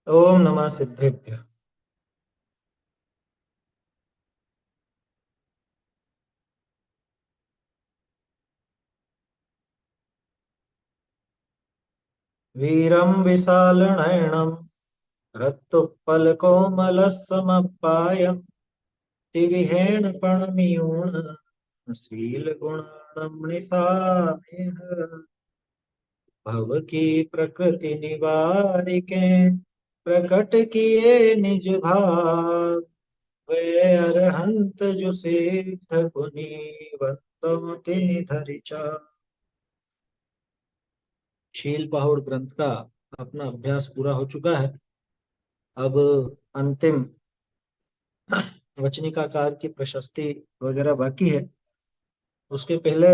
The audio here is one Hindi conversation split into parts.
ओम नमः सिद्धेभ्य। वीरं विशालनयनं रक्तोत्पलकोमलसमपायं दिविहेण प्रणमियूण शीलगुणाणं निशामेह भव की प्रकृति निवारिके प्रकट किए निज भाव वे अरहंत जो सिद्ध गुनी वंदो तिनि धरि चार। शील पहाड़ ग्रंथ का अपना अभ्यास पूरा हो चुका है। अब अंतिम वचनिकाकार की प्रशस्ति वगैरह बाकी है। उसके पहले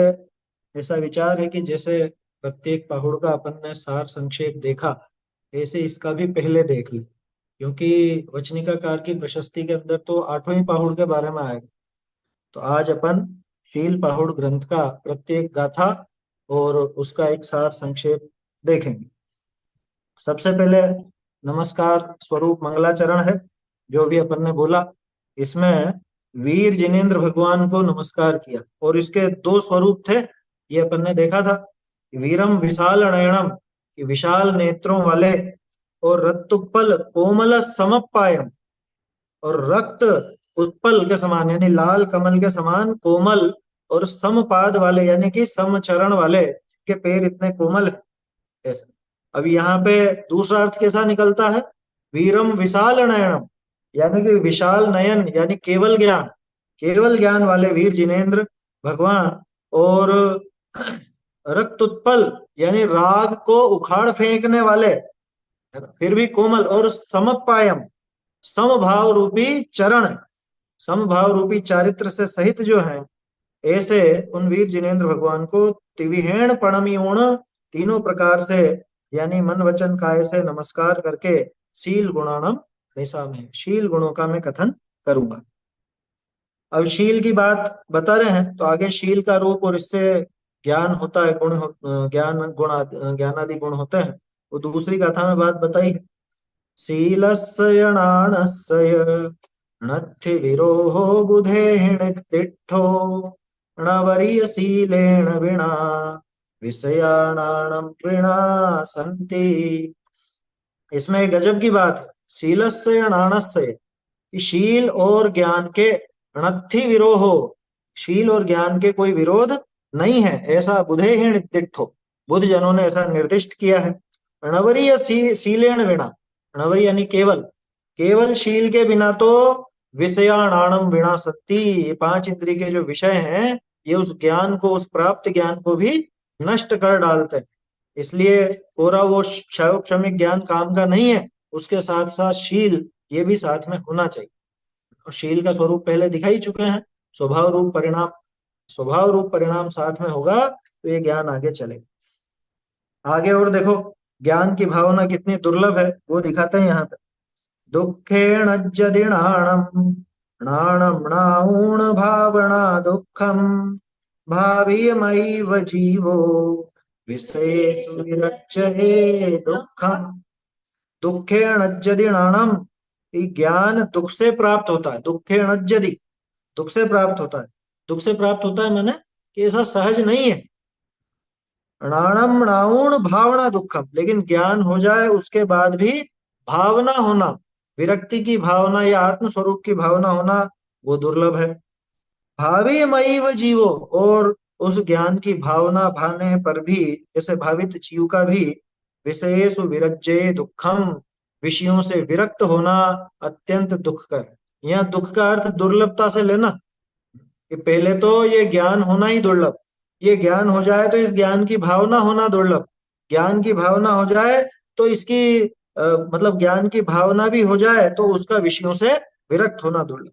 ऐसा विचार है कि जैसे प्रत्येक पहाड़ का अपन ने सार संक्षेप देखा, ऐसे इसका भी पहले देख ले, क्योंकि वचनिकाकार की प्रशस्ति के अंदर तो आठों ही पहाड़ के बारे में आएगा। तो आज अपन शील पहाड़ ग्रंथ का प्रत्येक गाथा और उसका एक सार संक्षेप देखेंगे। सबसे पहले नमस्कार स्वरूप मंगलाचरण है, जो भी अपन ने बोला। इसमें वीर जिनेन्द्र भगवान को नमस्कार किया और इसके दो स्वरूप थे, ये अपन ने देखा था। वीरम विशाल नयनम, कि विशाल नेत्रों वाले, और रक्तुप्पल कोमल समपायम, और रक्त उत्पल के समान यानी लाल कमल के समान कोमल और समपाद वाले यानी कि समचरण वाले, के पैर इतने कोमल है ऐसा। अब यहाँ पे दूसरा अर्थ कैसा निकलता है? वीरम विशाल नयनम, यानी कि विशाल नयन यानी केवल ज्ञान वाले वीर जिनेन्द्र भगवान, और रक्त उत्पल यानी राग को उखाड़ फेंकने वाले, है ना? फिर भी कोमल, और समपायम समभाव रूपी चरण, समभाव रूपी चारित्र से सहित जो है, ऐसे उन वीर जिनेन्द्र भगवान को त्रिविहेण प्रणमियोण, तीनों प्रकार से यानी मन वचन काय से नमस्कार करके शील गुणानम ऐसा में शील गुणों का मैं कथन करूंगा। अब शील की बात बता रहे हैं तो आगे शील का रूप और इससे ज्ञान होता है, ज्ञान गुण ज्ञान आदि गुण होते हैं, वो दूसरी गाथा में बात बताई। शीलस्य यणानस्य नत्थि विरोहो बुधेहिण तिष्ठो णवर्यशीलेण विना विषयाणां विना संति। इसमें एक गजब की बात है। शीलस्य अनानस्य, कि शील और ज्ञान के णत्थि विरोहो, शील और ज्ञान के कोई विरोध नहीं है, ऐसा बुधे ही निर्दिष्टो, बुद्ध जनों ने ऐसा निर्दिष्ट किया है। णवरीय शीलेण विना, णवरी यानी केवल, केवल शील के बिना तो विषयाणाणम विना सत्ती, ये पांच इंद्रिय के जो विषय हैं, ये उस ज्ञान को, उस प्राप्त ज्ञान को भी नष्ट कर डालते हैं। इसलिए पूरा वो क्षमिक ज्ञान काम का नहीं है, उसके साथ साथ शील ये भी साथ में होना चाहिए। और शील का स्वरूप पहले दिखा ही चुके हैं, स्वभाव रूप परिणाम, स्वभाव रूप परिणाम साथ में होगा तो ये ज्ञान आगे चलेगा। आगे और देखो, ज्ञान की भावना कितनी दुर्लभ है वो दिखाते हैं यहाँ पे। दुखेण जदिणाणम नाणम नाऊण भावना दुखम भावीयमैव जीवो विषयेषु विरच्यते दुखम। दुखेण जदिणाणम, ये ज्ञान दुख से प्राप्त होता है। दुखेण जदि, दुख से प्राप्त होता है। दुख से प्राप्त होता है मैंने कि ऐसा सहज नहीं है। णाणम णाउण भावना दुखम, लेकिन ज्ञान हो जाए उसके बाद भी भावना होना, विरक्ति की भावना या आत्म स्वरूप की भावना होना, वो दुर्लभ है। भावी मई व जीवो, और उस ज्ञान की भावना भाने पर भी, जैसे भावित जीव का भी, विषयेषु विरज्ये दुखम, विषयों से विरक्त होना अत्यंत दुखकर। यहाँ दुख का अर्थ दुर्लभता से लेना, कि पहले तो ये ज्ञान होना ही दुर्लभ, ये ज्ञान हो जाए तो इस ज्ञान की भावना होना दुर्लभ, ज्ञान की भावना हो जाए तो इसकी मतलब ज्ञान की भावना भी हो जाए तो उसका विषयों से विरक्त होना दुर्लभ,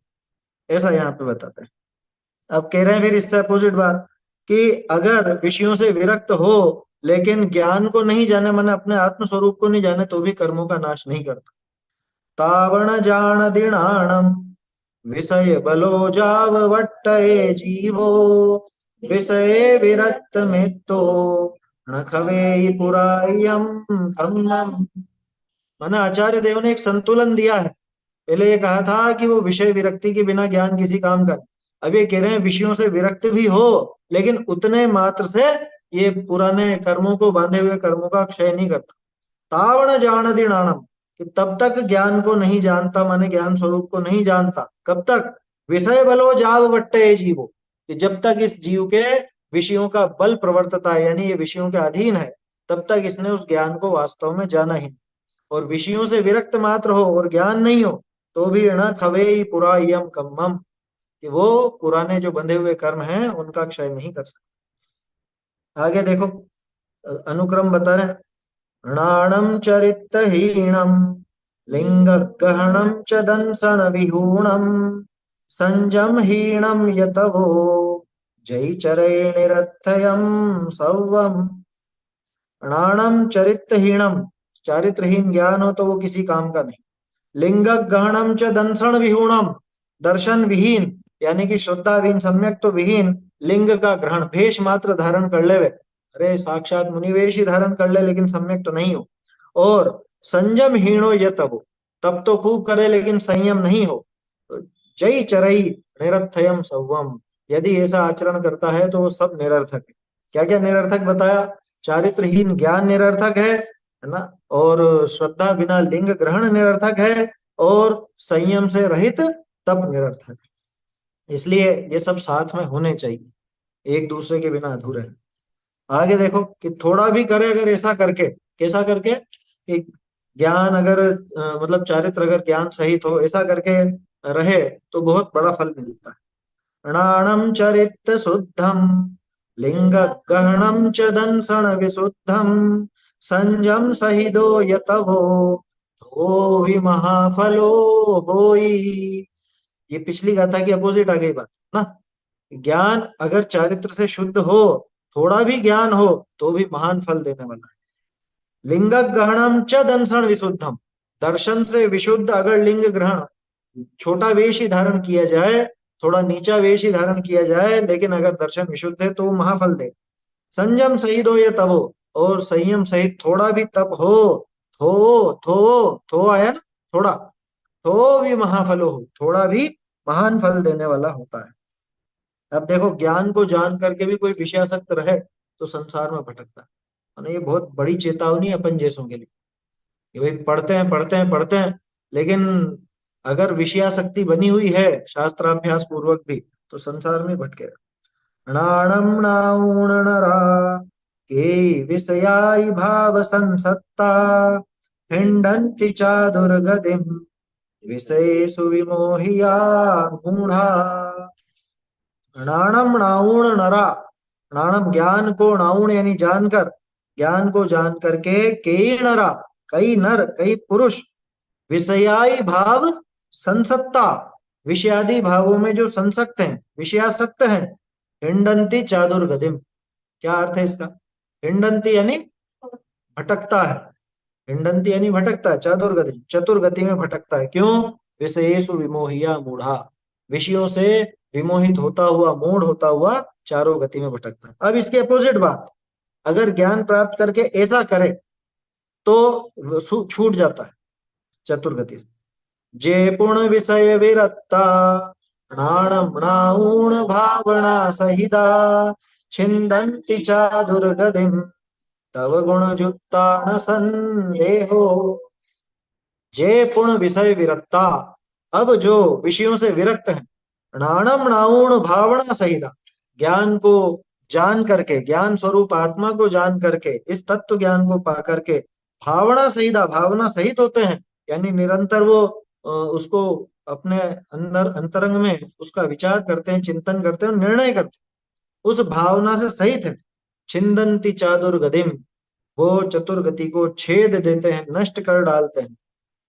ऐसा यहाँ पे बताते हैं। अब कह रहे हैं फिर इससे अपोजिट बात, कि अगर विषयों से विरक्त हो लेकिन ज्ञान को नहीं जाने, माने अपने आत्म स्वरूप को नहीं जाने, तो भी कर्मों का नाश नहीं करता। तावण जान दीणाणम विषय बलो जाववट्टये जीवो विषये विरक्त मित्तो न खवेहि पुरायम खम्मम। माना आचार्य देव ने एक संतुलन दिया है। पहले ये कहा था कि वो विषय विरक्ति के बिना ज्ञान किसी काम का नहीं। अब ये कह रहे हैं विषयों से विरक्त भी हो, लेकिन उतने मात्र से ये पुराने कर्मों को, बांधे हुए कर्मों का क्षय नहीं करता। तावण जान दिणाणम, कि तब तक ज्ञान को नहीं जानता, माने ज्ञान स्वरूप को नहीं जानता। कब तक? विषय बलो जाव वट्टे जीवो, कि जब तक इस जीव के विषयों का बल प्रवर्तता है, यानी ये विषयों के अधीन है, तब तक इसने उस ज्ञान को वास्तव में जाना ही नहीं। और विषयों से विरक्त मात्र हो और ज्ञान नहीं हो, तो भी न खवे पुरा यम कम्मम, कि वो पुराने जो बंधे हुए कर्म हैं उनका क्षय नहीं कर सकता। आगे देखो, अनुक्रम बता रहे हैं। णाणं चरित्रहीणं लिङ्गगहनं च दंसनविहूणं संयमहीनं यतवो जैचरे निरर्थयं सौवम्। णाणं चरित्रहीणं, चारित्रहीन ज्ञान हो तो वो किसी काम का नहीं। लिंग गहनम च दंसन विहूणम, दर्शन विहीन, यानी कि श्रद्धा विहीन, सम्यक तो विहीन, लिंग का ग्रहण, भेष मात्र धारण कर ले वे, अरे साक्षात मुनिवेश ही धारण कर ले लेकिन सम्यक तो नहीं हो। और संयम हीणो ये तब, तब तो खूब करे लेकिन संयम नहीं हो। जय चरई निरर्थयम सौवम, यदि ऐसा आचरण करता है तो वो सब निरर्थक है। क्या क्या निरर्थक बताया? चारित्रहीन ज्ञान निरर्थक है ना, और श्रद्धा बिना लिंग ग्रहण निरर्थक है, और संयम से रहित तप निरर्थक है। इसलिए ये सब साथ में होने चाहिए, एक दूसरे के बिना अधूरे हैं। आगे देखो कि थोड़ा भी करे अगर ऐसा करके, कैसा करके, कि ज्ञान अगर मतलब चारित्र अगर ज्ञान सहित हो, ऐसा करके रहे तो बहुत बड़ा फल मिलता है। णाणम चरित्र शुद्धम लिंग गहनम च दंसन विशुद्धम संयम सहितो यतवो तो महाफलो होई। ये पिछली गाथा की अपोजिट आ गई बात ना। ज्ञान अगर चारित्र से शुद्ध हो, थोड़ा भी ज्ञान हो, तो भी महान फल देने वाला है। लिंग ग्रहणम च दंसन विशुद्धम, दर्शन से विशुद्ध अगर लिंग ग्रहण, छोटा वेश ही धारण किया जाए, थोड़ा नीचा वेश ही धारण किया जाए, लेकिन अगर दर्शन विशुद्ध है तो वो महाफल दे। संयम सहित हो या तब हो, और संयम सहित थोड़ा भी तप हो, थो आया ना, थोड़ा, तो भी महाफलो हो, थोड़ा भी महान फल देने वाला होता है। अब देखो, ज्ञान को जान करके भी कोई विषयासक्त रहे तो संसार में भटकता है। और ये बहुत बड़ी चेतावनी है अपन जैसों के लिए, कि भाई पढ़ते हैं पढ़ते हैं पढ़ते हैं, लेकिन अगर विषयासक्ति बनी हुई है शास्त्राभ्यास पूर्वक भी, तो संसार में भटकेगा। णाणं नाउणनरा के विषयाई भाव संसत्ता हिंडन्ति चादुर्गतिम विषयेषु विमोहिया मूढ़ा। णाणम नाउण नरा, णाणम ज्ञान को, नाउण यानी जानकर, ज्ञान को जान करके, कई नरा, कई नर, कई पुरुष, विषयाई भाव संसत्ता, विषयादि भावों में जो संसक्त हैं, विषयासक्त हैं, हिंडंती चादुर्गतिम, क्या अर्थ है इसका? हिंडंती यानी भटकता है, हिंडंती यानी भटकता है, चतुर्गति, चतुर्गति में भटकता है। क्यों? विषयेषु विमोहिया मूढ़ा, विषयों से विमोहित होता हुआ, मूढ़ होता हुआ चारों गति में भटकता है। अब इसके अपोजिट बात, अगर ज्ञान प्राप्त करके ऐसा करे तो छूट जाता है चतुर्गति से। जे पुण विषय विरक्ता नाणम भावना सहिता छिंदन्ति चादुर्गतिम तव गुण युक्ता न संदेहो। जे पुण विषय विरक्ता, अब जो विषयों से विरक्त है, नाणम नाउण भावना सहिता, ज्ञान को जान करके, ज्ञान स्वरूप आत्मा को जान करके, इस तत्व ज्ञान को पा करके भावना सहिता, भावना सहित होते हैं, यानी निरंतर वो उसको अपने अंदर अंतरंग में उसका विचार करते हैं, चिंतन करते हैं, निर्णय करते हैं, उस भावना से सहित है। छिंदंती चादुर्गतिम, वो चतुर्गति को छेद देते हैं, नष्ट कर डालते हैं।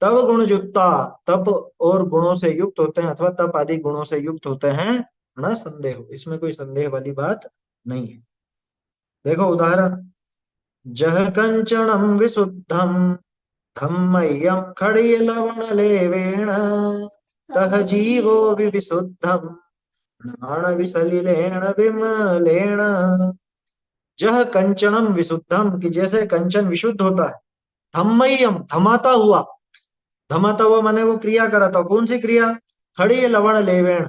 तब गुण युक्ता, तप और गुणों से युक्त होते हैं, अथवा तप आदि गुणों से युक्त होते हैं, न संदेह, इसमें कोई संदेह वाली बात नहीं है। देखो उदाहरण, जह कंचनम विशुद्धम धम्मय्यम खड़ी लवण लेवेण तह जीवो विशुद्धम नाण विसलिलेण विमलेण। जह कंचनम विशुद्धम, कि जैसे कंचन विशुद्ध होता है, धम्मय्यम, धमाता हुआ। धमाता हुआ माने वो क्रिया करा था, कौन सी क्रिया? खड़ी लवण लेवेण,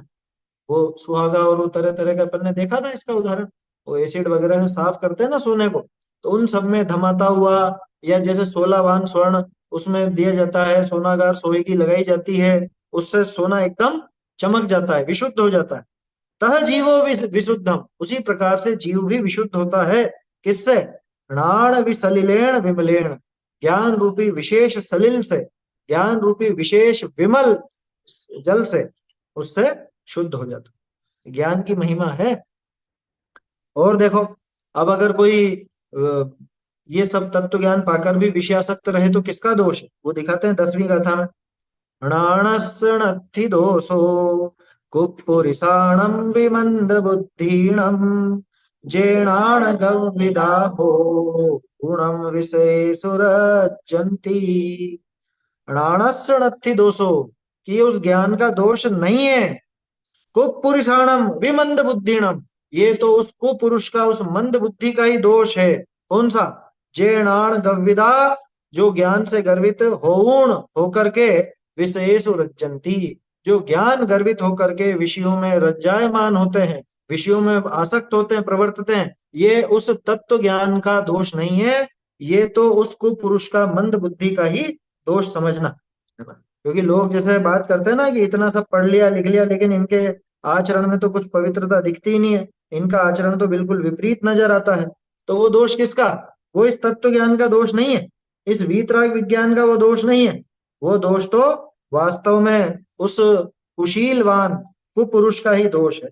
वो सुहागा और वो तरह तरह का अपन ने देखा था इसका उदाहरण, वो एसिड वगैरह से साफ करते हैं ना सोने को, तो उन सब में धमाता हुआ। या जैसे 16 वान स्वर्ण उसमें दिया जाता है, सोनागार सोहे की लगाई जाती है, उससे सोना एकदम चमक जाता है, विशुद्ध हो जाता है। तह जीवो विशुद्धम, उसी प्रकार से जीव भी विशुद्ध होता है। किससे? णाण विसलिलेण विमलेण, ज्ञान रूपी विशेष सलिल से, ज्ञान रूपी विशेष विमल जल से, उससे शुद्ध हो जाता है। ज्ञान की महिमा है। और देखो, अब अगर कोई ये सब तत्व ज्ञान पाकर भी विषयासक्त रहे तो किसका दोष है? वो दिखाते हैं 10वीं गाथा में। णाणस्सणद्धि दोषो कुप्पुरिसाणं विमन्द बुद्धीणं जेणाणगविदाहो गुणं विषयेषुरज्जन्ति। णाणस्सणद्धि दोषो, कि ये उस ज्ञान का दोष नहीं है। कुपुरुषाणम विमंद बुद्धिणम, ये तो उस कुपुरुष का, उस मंद बुद्धि का ही दोष है। कौन सा? जेणाण गविदा, जो ज्ञान से गर्वित होऊण होकर के विषयेषु रज्जन्ति, जो ज्ञान गर्वित होकर के विषयों में रज्जायमान होते हैं, विषयों में आसक्त होते हैं, प्रवर्तित हैं, ये उस तत्व ज्ञान का दोष नहीं है, ये तो उस कुपुरुष का मंद बुद्धि का ही दोष समझना, है ना? क्योंकि लोग जैसे बात करते हैं ना कि इतना सब पढ़ लिया लिख लिया, लेकिन इनके आचरण में तो कुछ पवित्रता दिखती ही नहीं है, इनका आचरण तो बिल्कुल विपरीत नजर आता है। तो वो दोष किसका? वो इस तत्व ज्ञान का दोष नहीं है, इस वीतराग विज्ञान का वो दोष नहीं है। वो दोष तो वास्तव में उस कुशीलवान कुपुरुष का ही दोष है,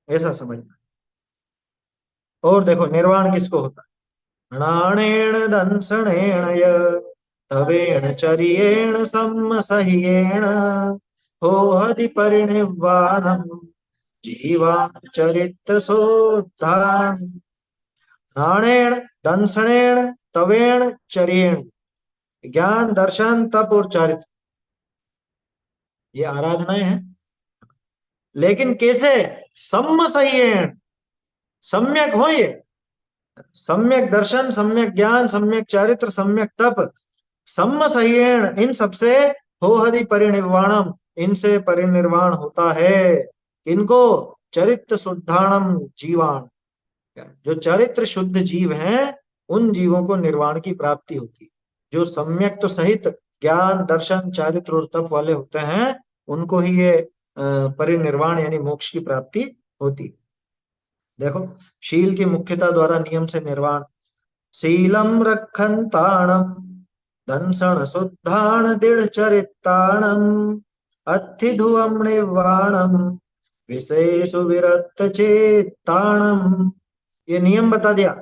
ऐसा समझना। और देखो, निर्वाण किसको होता है? णाणेन दंसणेन य तवेण चर्येण सम्मसह्येण होहति परिनिर्वाणम् जीवान् चरित्रशोद्धान्। णाणेन दंसणेन तवेण चर्येण, ज्ञान दर्शन तप और चारित्र, ये आराधनाएं हैं। लेकिन कैसे? सम्मसह्येण, सम्यक हो ये, सम्यक दर्शन, सम्यक ज्ञान, सम्यक चारित्र, सम्यक तप, सम्मसह्येण, इन सबसे होहरि परिनिर्वाणम, इनसे परिनिर्वाण होता है। किनको? चरित्र शुद्धाणम जीवान, जो चरित्र शुद्ध जीव हैं, उन जीवों को निर्वाण की प्राप्ति होती है। जो सम्यक तो सहित ज्ञान दर्शन चारित्र और तप वाले होते हैं, उनको ही ये परिनिर्वाण यानी मोक्ष की प्राप्ति होती है। देखो, शील की मुख्यता द्वारा नियम से निर्वाण। शीलम रक्षन्ताणम दंसण शुद्धान दृढ़ चरिताणम अत्थिधुवम निर्वाणम विशेषु विरक्त चेताणम। ये नियम बता दिया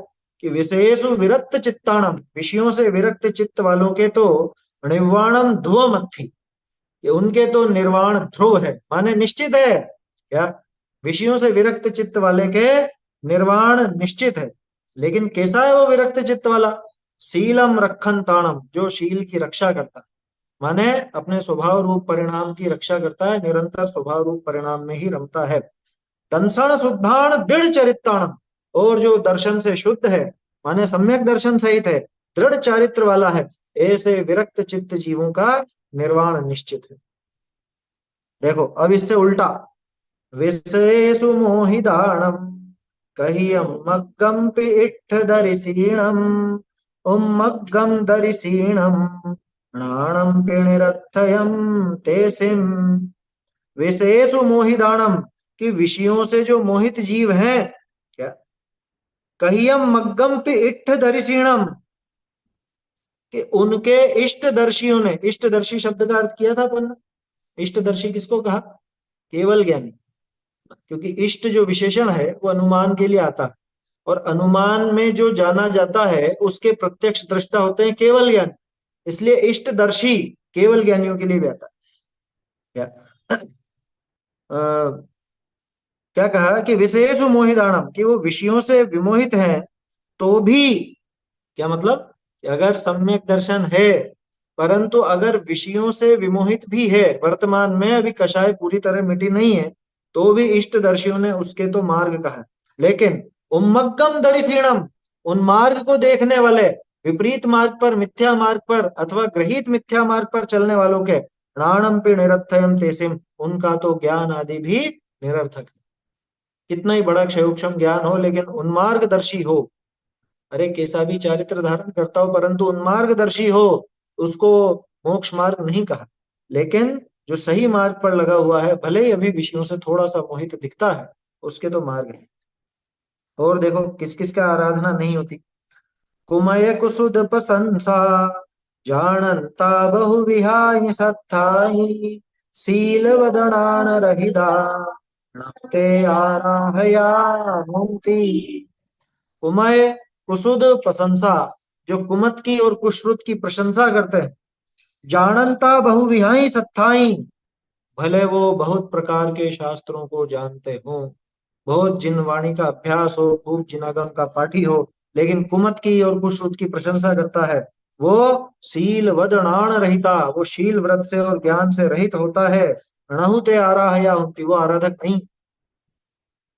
कि विशेषु विरक्त चित्ताणम, विषयों से विरक्त चित्त वालों के तो निर्वाणम ध्रुवम अत्थि, ये उनके तो निर्वाण ध्रुव है, माने निश्चित है। क्या? विषयों से विरक्त चित्त वाले के निर्वाण निश्चित है। लेकिन कैसा है वो विरक्त चित्त वाला? शीलम रखन ताणम, जो शील की रक्षा करता है, माने अपने स्वभाव रूप परिणाम की रक्षा करता है, निरंतर स्वभाव रूप परिणाम में ही रमता है। दंसण शुद्धान दृढ़ चरिताणम, और जो दर्शन से शुद्ध है, माने सम्यक दर्शन सहित है, दृढ़ चारित्र वाला है, ऐसे विरक्त चित्त जीवों का निर्वाण निश्चित है। देखो, अब इससे उल्टा। विषयेषु मोहिदाणम कहियम मग्गम इट्ठ दरिसीणम उम्मग्गम दरिसीणम नाणम पिणिरथयम तेसिम। विषयेषु मोहिदाणम, कि विषयों से जो मोहित जीव हैं, क्या? कहियम मग्गम पे इट्ठ दरिसीणम, कि उनके इष्टदर्शियों ने, इष्टदर्शी शब्द का अर्थ किया था अपन, इष्टदर्शी किसको कहा? केवल ज्ञानी। क्योंकि इष्ट जो विशेषण है वो अनुमान के लिए आता है, और अनुमान में जो जाना जाता है उसके प्रत्यक्ष दृष्टा होते हैं केवल ज्ञानी, इसलिए इष्टदर्शी केवल ज्ञानियों के लिए भी आता है। क्या क्या कहा? कि विशेष मोहिदानम, कि वो विषयों से विमोहित है तो भी, क्या मतलब? कि अगर सम्यक दर्शन है, परंतु अगर विषयों से विमोहित भी है, वर्तमान में अभी कषाय पूरी तरह मिटी नहीं है, तो भी इष्टदर्शियों ने उसके तो मार्ग कहा। लेकिन उम्मग्गम दरिसीणम, उन मार्ग को देखने वाले, विपरीत मार्ग पर, मिथ्या मार्ग पर अथवा ग्रहित मिथ्या मार्ग पर चलने वालों के प्राणम पे निरर्थयम तेसिम, उनका तो ज्ञान आदि भी निरर्थक है। कितना ही बड़ा क्षयोक्षम ज्ञान हो, लेकिन उन्मार्गदर्शी हो, अरे कैसा भी चारित्र धारण करता हो परंतु उन्मार्गदर्शी हो, उसको मोक्ष मार्ग नहीं कहा। लेकिन जो सही मार्ग पर लगा हुआ है, भले ही अभी विषयों से थोड़ा सा मोहित दिखता है, उसके तो मार्ग है। और देखो किस किस का आराधना नहीं होती। कुमय कुसुद प्रशंसा जानता बहु विहाय सत्ताई, शील वदनान रहिदा ते आराहया मुक्ति। कुमय कुसुद प्रशंसा, जो कुमत की और कुश्रुत की प्रशंसा करते हैं। जानता बहु विहाई सत्ताई, भले वो बहुत प्रकार के शास्त्रों को जानते हो, बहुत जिन वाणी का अभ्यास हो, खूब जिनागम का पाठी हो, लेकिन कुमत की और कुश्रुत की प्रशंसा करता है, वो शील वदनान रहिता, वो शील व्रत से और ज्ञान से रहित होता है। रणहुते आराहया होती, वो आराधक नहीं।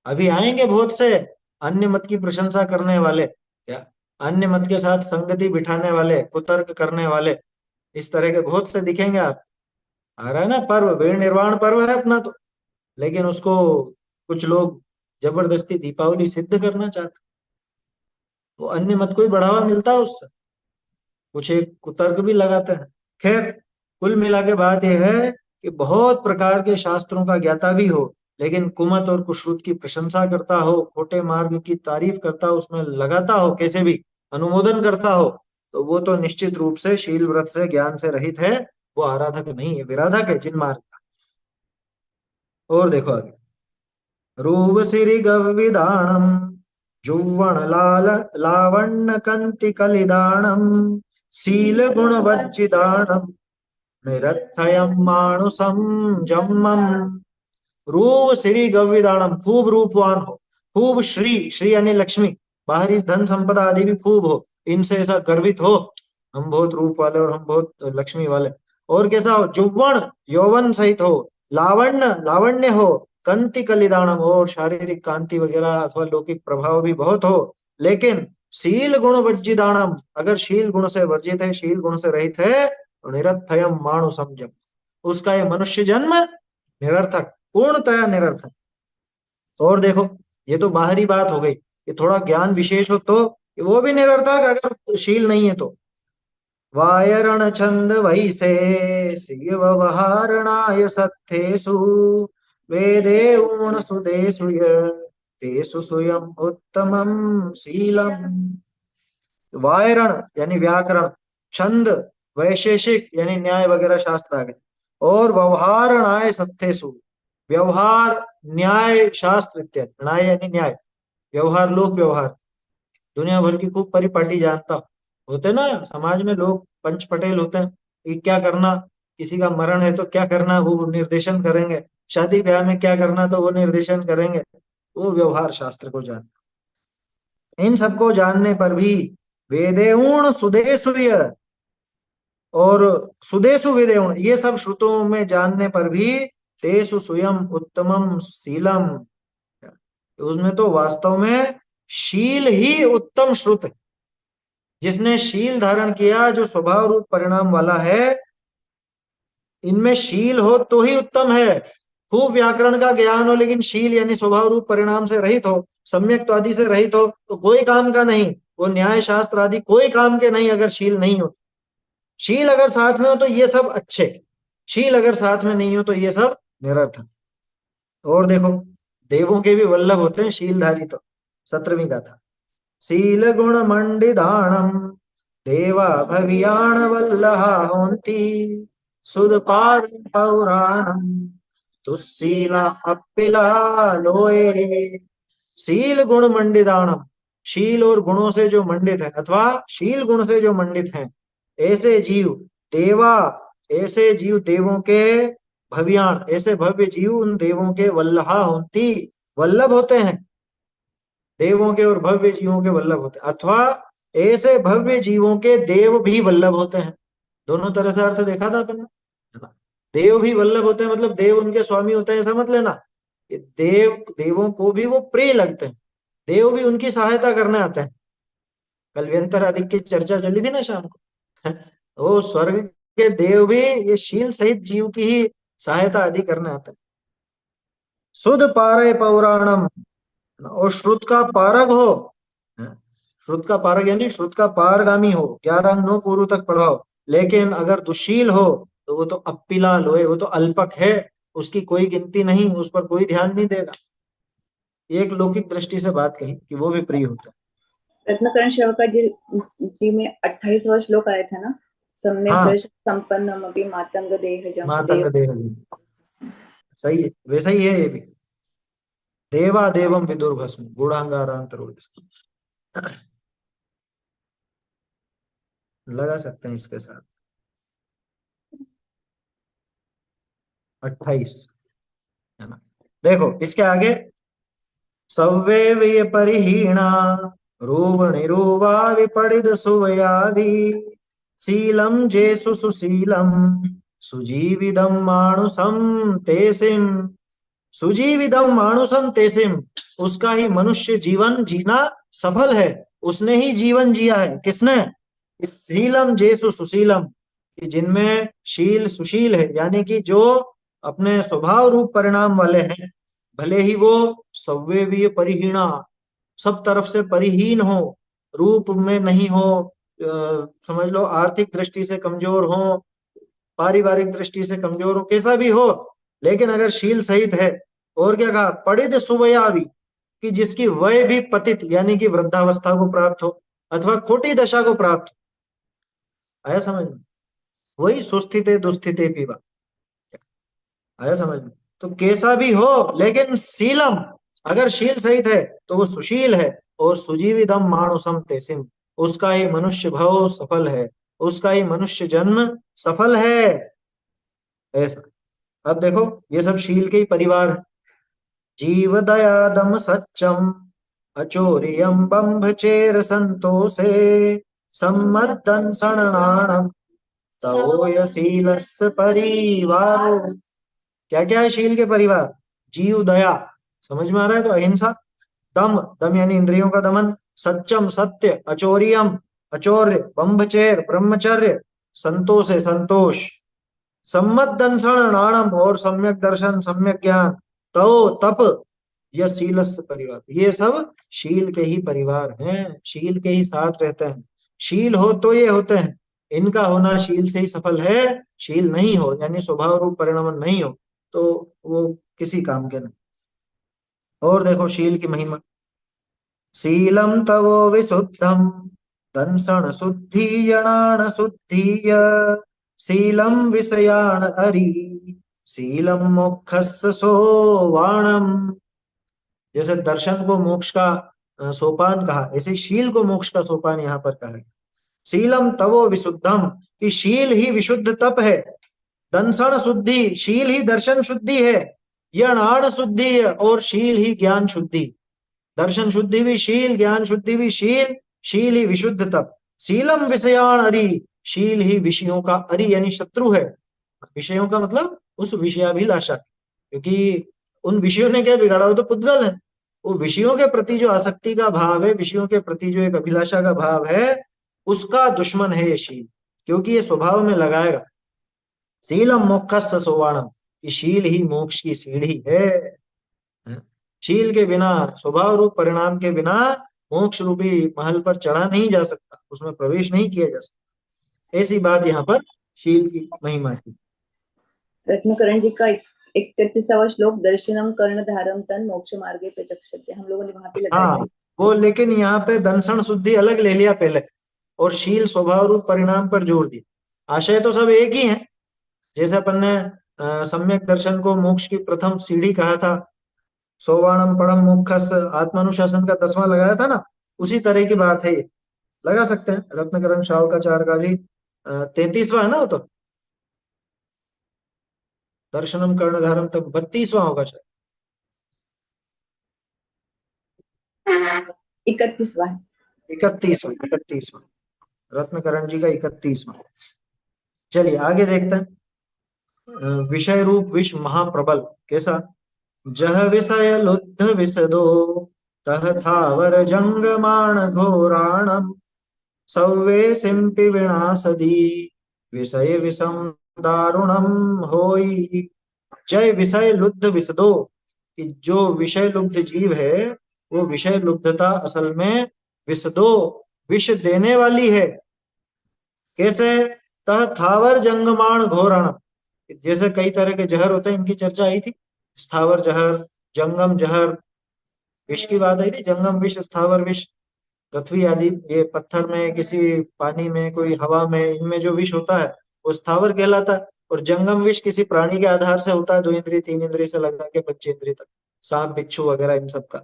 अभी आएंगे बहुत से अन्य मत की प्रशंसा करने वाले, क्या अन्य मत के साथ संगति बिठाने वाले, कुतर्क करने वाले, इस तरह के बहुत से दिखेंगे आप। आ रहा है ना पर्व, वेण निर्वाण पर्व है अपना तो, लेकिन उसको कुछ लोग जबरदस्ती दीपावली सिद्ध करना चाहते, वो अन्य मत को ही बढ़ावा मिलता है उससे, कुछ एक कुतर्क भी लगाते हैं। खैर, कुल मिला के बात यह है कि बहुत प्रकार के शास्त्रों का ज्ञाता भी हो, लेकिन कुमत और कुश्रुत की प्रशंसा करता हो, खोटे मार्ग की तारीफ करता हो, उसमें लगाता हो, कैसे भी अनुमोदन करता हो, तो वो तो निश्चित रूप से शील व्रत से ज्ञान से रहित है, वो आराधक नहीं है, विराधक है जिन मार्ग का। और देखो आगे, रूप सिरि गविदाणम जुव्वण लाल लावण्य कंति कलिदाणम शील गुण वज्जिदाणम निरर्थयम मानुषम जम्मम। रूप श्री गव्यदानम, खूब रूपवान हो, खूब श्री, श्री यानी लक्ष्मी, बाहरी धन संपदा आदि भी खूब हो, इनसे ऐसा गर्वित हो, हम बहुत रूप वाले और हम बहुत लक्ष्मी वाले। और कैसा हो, जुव्वण यौवन सहित हो, लावण्य लावण्य हो, कंति कलिदानम, और शारीरिक कांति वगैरह अथवा लौकिक प्रभाव भी बहुत हो, लेकिन शील गुण वर्जिदानम, अगर शील गुण से वर्जित है, शील गुण से रहित है, तो निरर्थयम मानु समझम, उसका ये मनुष्य जन्म निरर्थक, पूर्णतया निरर्थक। और देखो, ये तो बाहरी बात हो गई, ये थोड़ा ज्ञान विशेष हो तो वो भी निरर्थक अगर शील नहीं है तो। वायरण छंद वैसे शिव व्यवहारणाय सत्थेषु वेदे ऊण सुदेषु तेषु स्वयं उत्तमं शीलम। वायरण यानी व्याकरण, छंद वैशेषिक यानी न्याय वगैरह शास्त्र आ गए, और व्यवहारणाय सत्थेषु, व्यवहार न्याय शास्त्र इत्यादि, न्याय यानी न्याय, व्यवहार लोक व्यवहार, दुनिया भर की खूब परिपाटी जानता होते ना समाज में लोग, पंच पटेल होते हैं कि क्या करना, किसी का मरण है तो क्या करना वो निर्देशन करेंगे, शादी ब्याह में क्या करना तो वो निर्देशन करेंगे, वो व्यवहार शास्त्र को जान। इन सबको जानने पर भी वेदेऊण सुदेशुय और सुदेशु वेदेऊण, ये सब श्रुतों में जानने पर भी तेसु स्वयं उत्तमम शीलम, उसमें तो वास्तव में शील ही उत्तम श्रुत है। जिसने शील धारण किया, जो स्वभाव रूप परिणाम वाला है, इनमें शील हो तो ही उत्तम है। खूब व्याकरण का ज्ञान हो लेकिन शील यानी स्वभाव रूप परिणाम से रहित हो, सम्यक आदि से रहित हो, तो कोई काम का नहीं, वो न्याय शास्त्र आदि कोई काम के नहीं अगर शील नहीं हो। शील अगर साथ में हो तो ये सब अच्छे, शील अगर साथ में नहीं हो तो ये सब निरर्थक। और देखो, देवों के भी वल्लभ होते हैं शीलधारी, तो 17वीं गाथा, शील गुण मंडिदाणम देवा भवियाण वल्लहा होन्ति सुद पार पौराणम दुस्शीला अप्पिला लोए। शील गुण मंडिताणम, शील और गुणों से जो मंडित है अथवा शील गुण से जो मंडित हैं, ऐसे जीव देवा, ऐसे जीव देवों के भव्यान, ऐसे भव्य जीव उन देवों के वल्लहा होती, वल्लभ होते हैं, देवों के और भव्य जीवों के वल्लभ होते हैं, अथवा ऐसे भव्य जीवों के देव भी वल्लभ होते हैं। दोनों तरह से अर्थ देखा था अपन, है ना। देव भी वल्लभ होते हैं मतलब देव उनके स्वामी होते हैं ऐसा मत लेना, ये देव, देवों को भी वो प्रिय लगते हैं, देव भी उनकी सहायता करने आते हैं। कल व्यंतर आदि की चर्चा चली थी ना शाम को। वो स्वर्ग के देव भी ये शील सहित जीव की ही सहायता आदि करने आते हैं। सुध पारे पौराणम, और श्रुत का पारग हो। श्रुत का पारग यानी श्रुत का पारगामी हो, 11 अंग 9 पूर्व तक पढ़ा हो। लेकिन अगर दुशील हो तो वो तो अप्पिला लोए, वो तो अल्पक है, उसकी कोई गिनती नहीं, उस पर कोई ध्यान नहीं देगा। एक लौकिक दृष्टि से बात कही कि वो भी प्रिय होता रत्नकरण सेवका जी में 28वां श्लोक आया था ना, है। सम्यक हाँ, दर्शन संपन्नमपि मातंग देहजम मातंग देव। देह, सही है, वैसा ही है ये भी। देवा देवम विदुर्भस्म गूढ़ांगारांतर, लगा सकते हैं इसके साथ। 28 है ना। देखो इसके आगे, सव्वे विपरिहीणा रूपणिरूवा विपणित सुवयाभि शीलम जेसु सुशीलम सुजीविदम मानुषम तेसिम। सुजीविदम मानुषम तेसिम, उसका ही मनुष्य जीवन जीना सफल है, उसने ही जीवन जिया है। किसने? इस शीलम जेसु सुशीलम, कि जिनमें शील सुशील है, यानी कि जो अपने स्वभाव रूप परिणाम वाले हैं, भले ही वो सव्यवीय परिहीणा, सब तरफ से परिहीन हो, रूप में नहीं हो, समझ लो आर्थिक दृष्टि से कमजोर हो, पारिवारिक दृष्टि से कमजोर हो, कैसा भी हो, लेकिन अगर शील सहित है। और क्या कहा? पढ़ित सुवयावी, कि जिसकी वय भी पतित यानी कि वृद्धावस्था को प्राप्त हो, अथवा खोटी दशा को प्राप्त हो। आया समझ में? वही सुस्थिते दुस्थिते पीवा। आया समझ में? तो कैसा भी हो, लेकिन शीलम, अगर शील सहित है तो वो सुशील है। और सुजीविदम मानुषम तेसिम, उसका ही मनुष्य भव सफल है, उसका ही मनुष्य जन्म सफल है। ऐसा। अब देखो, ये सब शील के ही परिवार है। जीव दया दम सच्चम अचोरियम बंभचेर संतोषे सम्मदन सणनाणम तवोय शीलस्य परिवारो। क्या क्या है शील के परिवार? जीव दया, समझ में आ रहा है? तो अहिंसा, दम, दम यानी इंद्रियों का दमन, सच्चम सत्य, अचोरियम अचौर्य, बंभचेर ब्रह्मचर्य, संतोष है संतोष, सम्मत दंसन नाणम, और सम्यक दर्शन सम्यक ज्ञान, तो तप, यह शीलस्य परिवार, ये सब शील के ही परिवार हैं, शील के ही साथ रहते हैं। शील हो तो ये होते हैं, इनका होना शील से ही सफल है। शील नहीं हो यानी स्वभाव रूप परिणाम नहीं हो तो वो किसी काम के नहीं। और देखो शील की महिमा, शीलम तवो विशुद्धम दंसन शुद्धि यणान शुद्धि शीलम विषयाण हरि शीलम मोक्षस्य सोवाणम। जैसे दर्शन को मोक्ष का सोपान कहा, ऐसे शील को मोक्ष का सोपान यहाँ पर कहा है। शीलम तवो विशुद्धम, कि शील ही विशुद्ध तप है। दंसन शुद्धि, शील ही दर्शन शुद्धि है। यणान शुद्धि है, और शील ही ज्ञान शुद्धि। दर्शन शुद्धि भी शील, ज्ञान शुद्धि भी शील, शील ही विशुद्ध तप। शीलम विषयाण अरि, शील ही विषयों का अरि यानी शत्रु है। विषयों का मतलब उस विषयाभिलाषा, क्योंकि उन विषयों ने क्या बिगाड़ा? वो तो पुद्गल है। वो विषयों के प्रति जो आसक्ति का भाव है, विषयों के प्रति जो एक अभिलाषा का भाव है, उसका दुश्मन है ये शील, क्योंकि ये स्वभाव में लगाएगा। शीलम मोक्षस्य सोवाणम, कि शील ही मोक्ष की सीढ़ी है। शील के बिना, स्वभाव रूप परिणाम के बिना मोक्ष रूपी महल पर चढ़ा नहीं जा सकता, उसमें प्रवेश नहीं किया जा सकता। ऐसी बात यहाँ पर शील की महिमा की। रत्नकरण जी का 31वां श्लोक, दर्शनम कर्णधारम तन मोक्ष मार्गे प्रचक्षते, हम लोगों ने वहां पे लगाया हाँ, था। वो लेकिन यहाँ पे दंसन शुद्धि अलग ले लिया पहले, और शील स्वभाव रूप परिणाम पर जोर दिया। आशय तो सब एक ही है। जैसे अपन ने सम्यक दर्शन को मोक्ष की प्रथम सीढ़ी कहा था, सोवाणम परम मोक्षस आत्मानुशासन का 10वां लगाया था ना, उसी तरह की बात है ये। लगा सकते हैं रत्नकरण शावकाचार्य का भी 33वां है ना वो तो। दर्शनम कर्णधारम तक 32वां होगा शायद। 31वां है। 31वां, 31वां, रत्नकरण जी का 31वां। चलिए आगे देखते हैं। विषय रूप विष महाप्रबल, कैसा? जह विषय लुब्ध विसदो तह थावर जंगमाण घोराणम सव्वे सिंपि विनाशदी विषय विषम दारुणम होई। जय विषय लुब्ध विशदो, कि जो विषय लुब्ध जीव है वो विषय लुब्धता असल में विशदो विष देने वाली है। कैसे? तह थावर जंगमाण घोरण, जैसे कई तरह के जहर होते हैं, इनकी चर्चा आई थी। स्थावर जहर, जंगम जहर, विष की बात आई थी। जंगम विष, स्थावर विष, पृथ्वी आदि, ये पत्थर में, किसी पानी में, कोई हवा में, इनमें जो विष होता है वो स्थावर कहलाता है। और जंगम विष किसी प्राणी के आधार से होता है, 2 इंद्रिय 3 इंद्रिय से लगा के 25 इंद्रिय तक, सांप बिच्छू वगैरह इन सब का।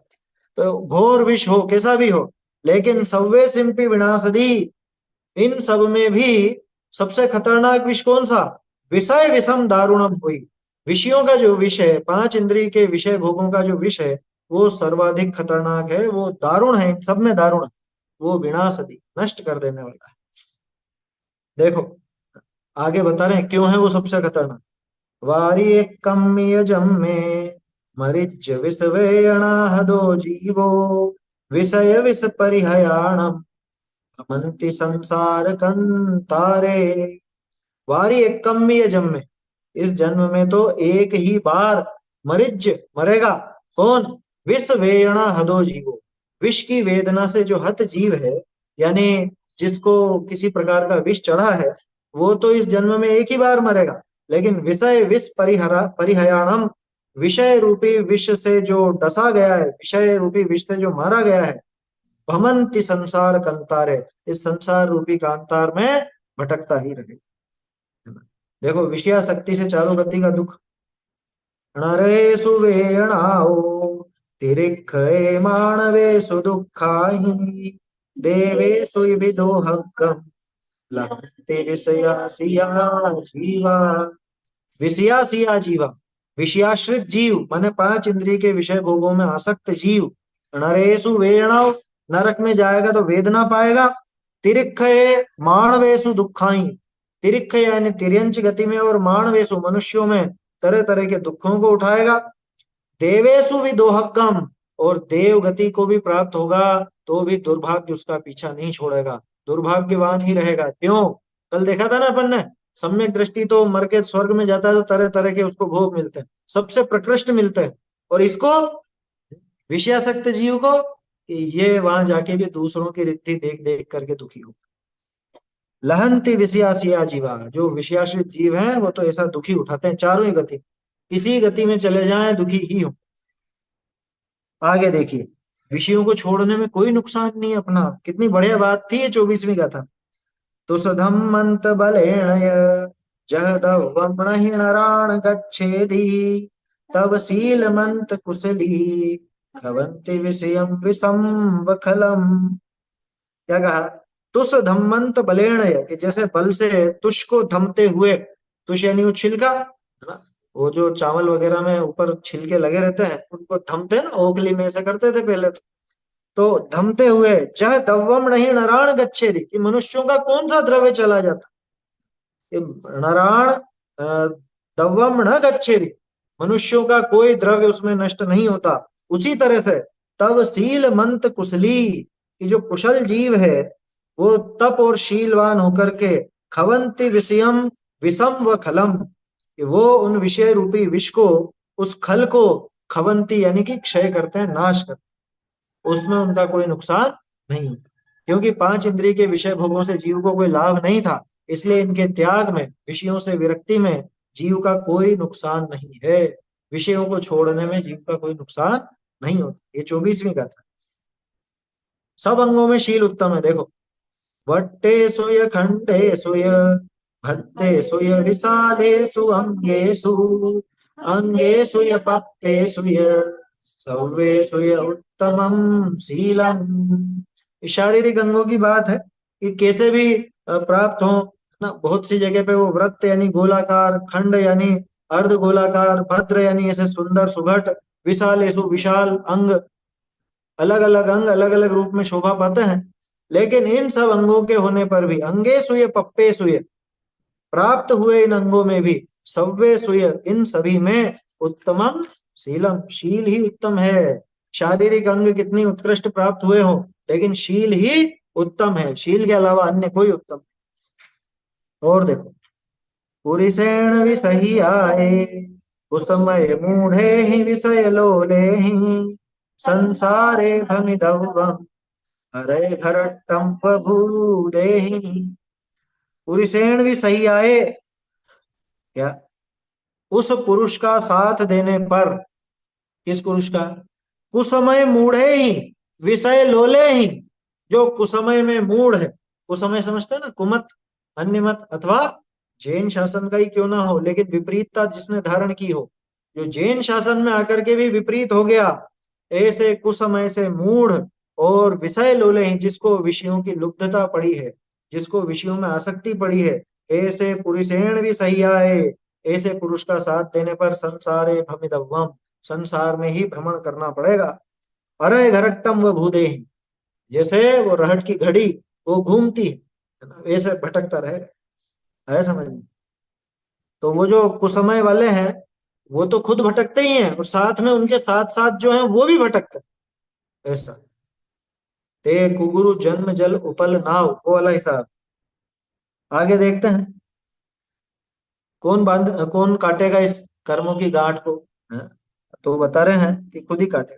तो घोर विष हो, कैसा भी हो, लेकिन सव्वे सिंपी विनाशदी, इन सब में भी सबसे खतरनाक विष कौन सा? विषय विषम दारुणम हुई। विषयों का जो विष है, 5 इंद्रिय के विषय भोगों का जो विष है, वो सर्वाधिक खतरनाक है, वो दारुण है, इन सब में दारुण है, वो विनाशदी, नष्ट कर देने वाला है। देखो आगे बता रहे हैं क्यों है वो सबसे खतरनाक। वारी एक कम्य जम्मे मरिच विष वेयणाहदो जीवो विषय विष परिहयाणम अमंति संसार कंतारे। वारी एक कम्य जन्मे, इस जन्म में तो एक ही बार मरिज मरेगा। कौन? विष वेयणा हदो जीवो, विष की वेदना से जो हत जीव है, यानी जिसको किसी प्रकार का विष चढ़ा है, वो तो इस जन्म में एक ही बार मरेगा। लेकिन विषय विष परिहयाणम, विषय रूपी विष से जो डसा गया है, विषय रूपी विष से जो मारा गया है, भमंति संसार कंतारे, इस संसार रूपी कांतार में भटकता ही रहे। देखो विषया शक्ति से चारों गति का दुख। नरेषु वेणाओ तिरिक्खे मानवेषु दुःखाहि देवेषु विदोहग्गम लभते विषयासिया जीवा। विषयासिया जीवा, विषयाश्रित जीव माने 5 इंद्रिय के विषय भोगों में आसक्त जीव। नरेषु वेणाओ, नरक में जाएगा तो वेदना पाएगा। तिरिक्खे मानवेषु दुःखाई, तिरिक्ष यानी तिर्यंच गति में, और मानवेषु मनुष्यों में तरह तरह के दुखों को उठाएगा। देवेशु भी दोहक्कम, और देव गति को भी प्राप्त होगा तो भी दुर्भाग्य उसका पीछा नहीं छोड़ेगा, दुर्भाग्यवान ही रहेगा। क्यों? कल देखा था ना अपन ने, सम्यक दृष्टि तो मर के स्वर्ग में जाता है तो तरह तरह के उसको भोग मिलते हैं, सबसे प्रकृष्ट मिलते हैं। और इसको, विषयासक्त जीव को, ये वहां जाके भी दूसरों की रिद्धि देख देख करके दुखी हो। लहंती विषयासिया जीवा, जो विषयाश्रित जीव हैं वो तो ऐसा दुखी उठाते हैं चारों ही गति, किसी गति में चले जाएं दुखी ही हो। आगे देखिए, विषयों को छोड़ने में कोई नुकसान नहीं है अपना, कितनी बढ़िया बात थी ये 24वीं गाथा। तो सधम्मंत बलेणय जहदवमणहिणराण गच्छेदि तव शीलमंत कुशली भवन्ति विषयम विषम वखलम। क्या कहा? तुष धम्मंत बलेणय, कि जैसे बल से तुष को धमते हुए, तुष यानी वो छिलका है ना, वो जो चावल वगैरह में ऊपर छिलके लगे रहते हैं उनको धमते हैं ना, ओखली में ऐसे करते थे पहले तो धमते हुए चाहे दव्वम नहीं नराण गच्छेदि, कि मनुष्यों का कौन सा द्रव्य चला जाता, कि नराण दव्वम न गच्छेदि, मनुष्यों का कोई द्रव्य उसमें नष्ट नहीं होता। उसी तरह से तब शील मंत कुशली, कि जो कुशल जीव है वो तप और शीलवान होकर के खवंति विषयम विषम व खलम, कि वो उन विषय रूपी विष को, उस खल को खवंती यानी कि क्षय करते हैं, नाश करते हैं, उसमें उनका कोई नुकसान नहीं होता। क्योंकि 5 इंद्रिय के विषय भोगों से जीव को कोई लाभ नहीं था, इसलिए इनके त्याग में, विषयों से विरक्ति में जीव का कोई नुकसान नहीं है। विषयों को छोड़ने में जीव का कोई नुकसान नहीं होता। ये 24वीं गाथा। सब अंगों में शील उत्तम है। देखो, वट्टे सुय खंडे सुय भत्ते सुय विशालेषु अंगेषु अंगेषु य पप्पे सुय सर्वेषु य उत्तमम शीलम। शारीरिक अंगों की बात है कि कैसे भी प्राप्त हो ना। बहुत सी जगह पे वो वृत्त यानी गोलाकार, खंड यानी अर्ध गोलाकार, भद्र यानी ऐसे सुंदर सुघट, विशालेषु विशाल अंग, अलग अलग अंग अलग अलग रूप में शोभा पाते हैं। लेकिन इन सब अंगों के होने पर भी, अंगे सुय पप्पे सुय, प्राप्त हुए इन अंगों में भी, सव्वे सुय, इन सभी में उत्तमम शीलम, शील ही उत्तम है। शारीरिक अंग कितनी उत्कृष्ट प्राप्त हुए हो, लेकिन शील ही उत्तम है, शील के अलावा अन्य कोई उत्तम नहीं। और देखो, पुरिसेण विषही आए, कुसमय मूढ़े ही विषय लोले ही, संसारे भमिदव्वम हरे घरटम बभूदेहि। पुरुषेण भी सही आए, क्या, उस पुरुष का साथ देने पर, किस पुरुष का, कुसमय मूढ़े ही विषय लोले ही, जो कुसमय में मूढ़ है, कुसमय समझते हैं ना, कुमत, अन्य मत, अथवा जैन शासन का ही क्यों ना हो लेकिन विपरीतता जिसने धारण की हो, जो जैन शासन में आकर के भी विपरीत हो गया, ऐसे कुसमय से मूढ़ और विषय लोले ही, जिसको विषयों की लुब्धता पड़ी है, जिसको विषयों में आसक्ति पड़ी है, ऐसे पुरुषेण भी सही आए, ऐसे पुरुष का साथ देने पर संसारे भमिदव्वम, संसार में ही भ्रमण करना पड़ेगा। अरे घरट्टम व भूदे, जैसे वो रहट की घड़ी वो घूमती है ना, वैसे भटकता रहेगा, है समझ में। तो वो जो कुसमय वाले हैं वो तो खुद भटकते ही हैं, और साथ में उनके साथ साथ जो है वो भी भटकते हैं, ऐसा। ते कुगुरु जन्म जल उपल नाव, वो वाला हिसाब। आगे देखते हैं, कौन काटेगा इस कर्मों की गांठ को, है? तो बता रहे हैं कि खुद ही काटे।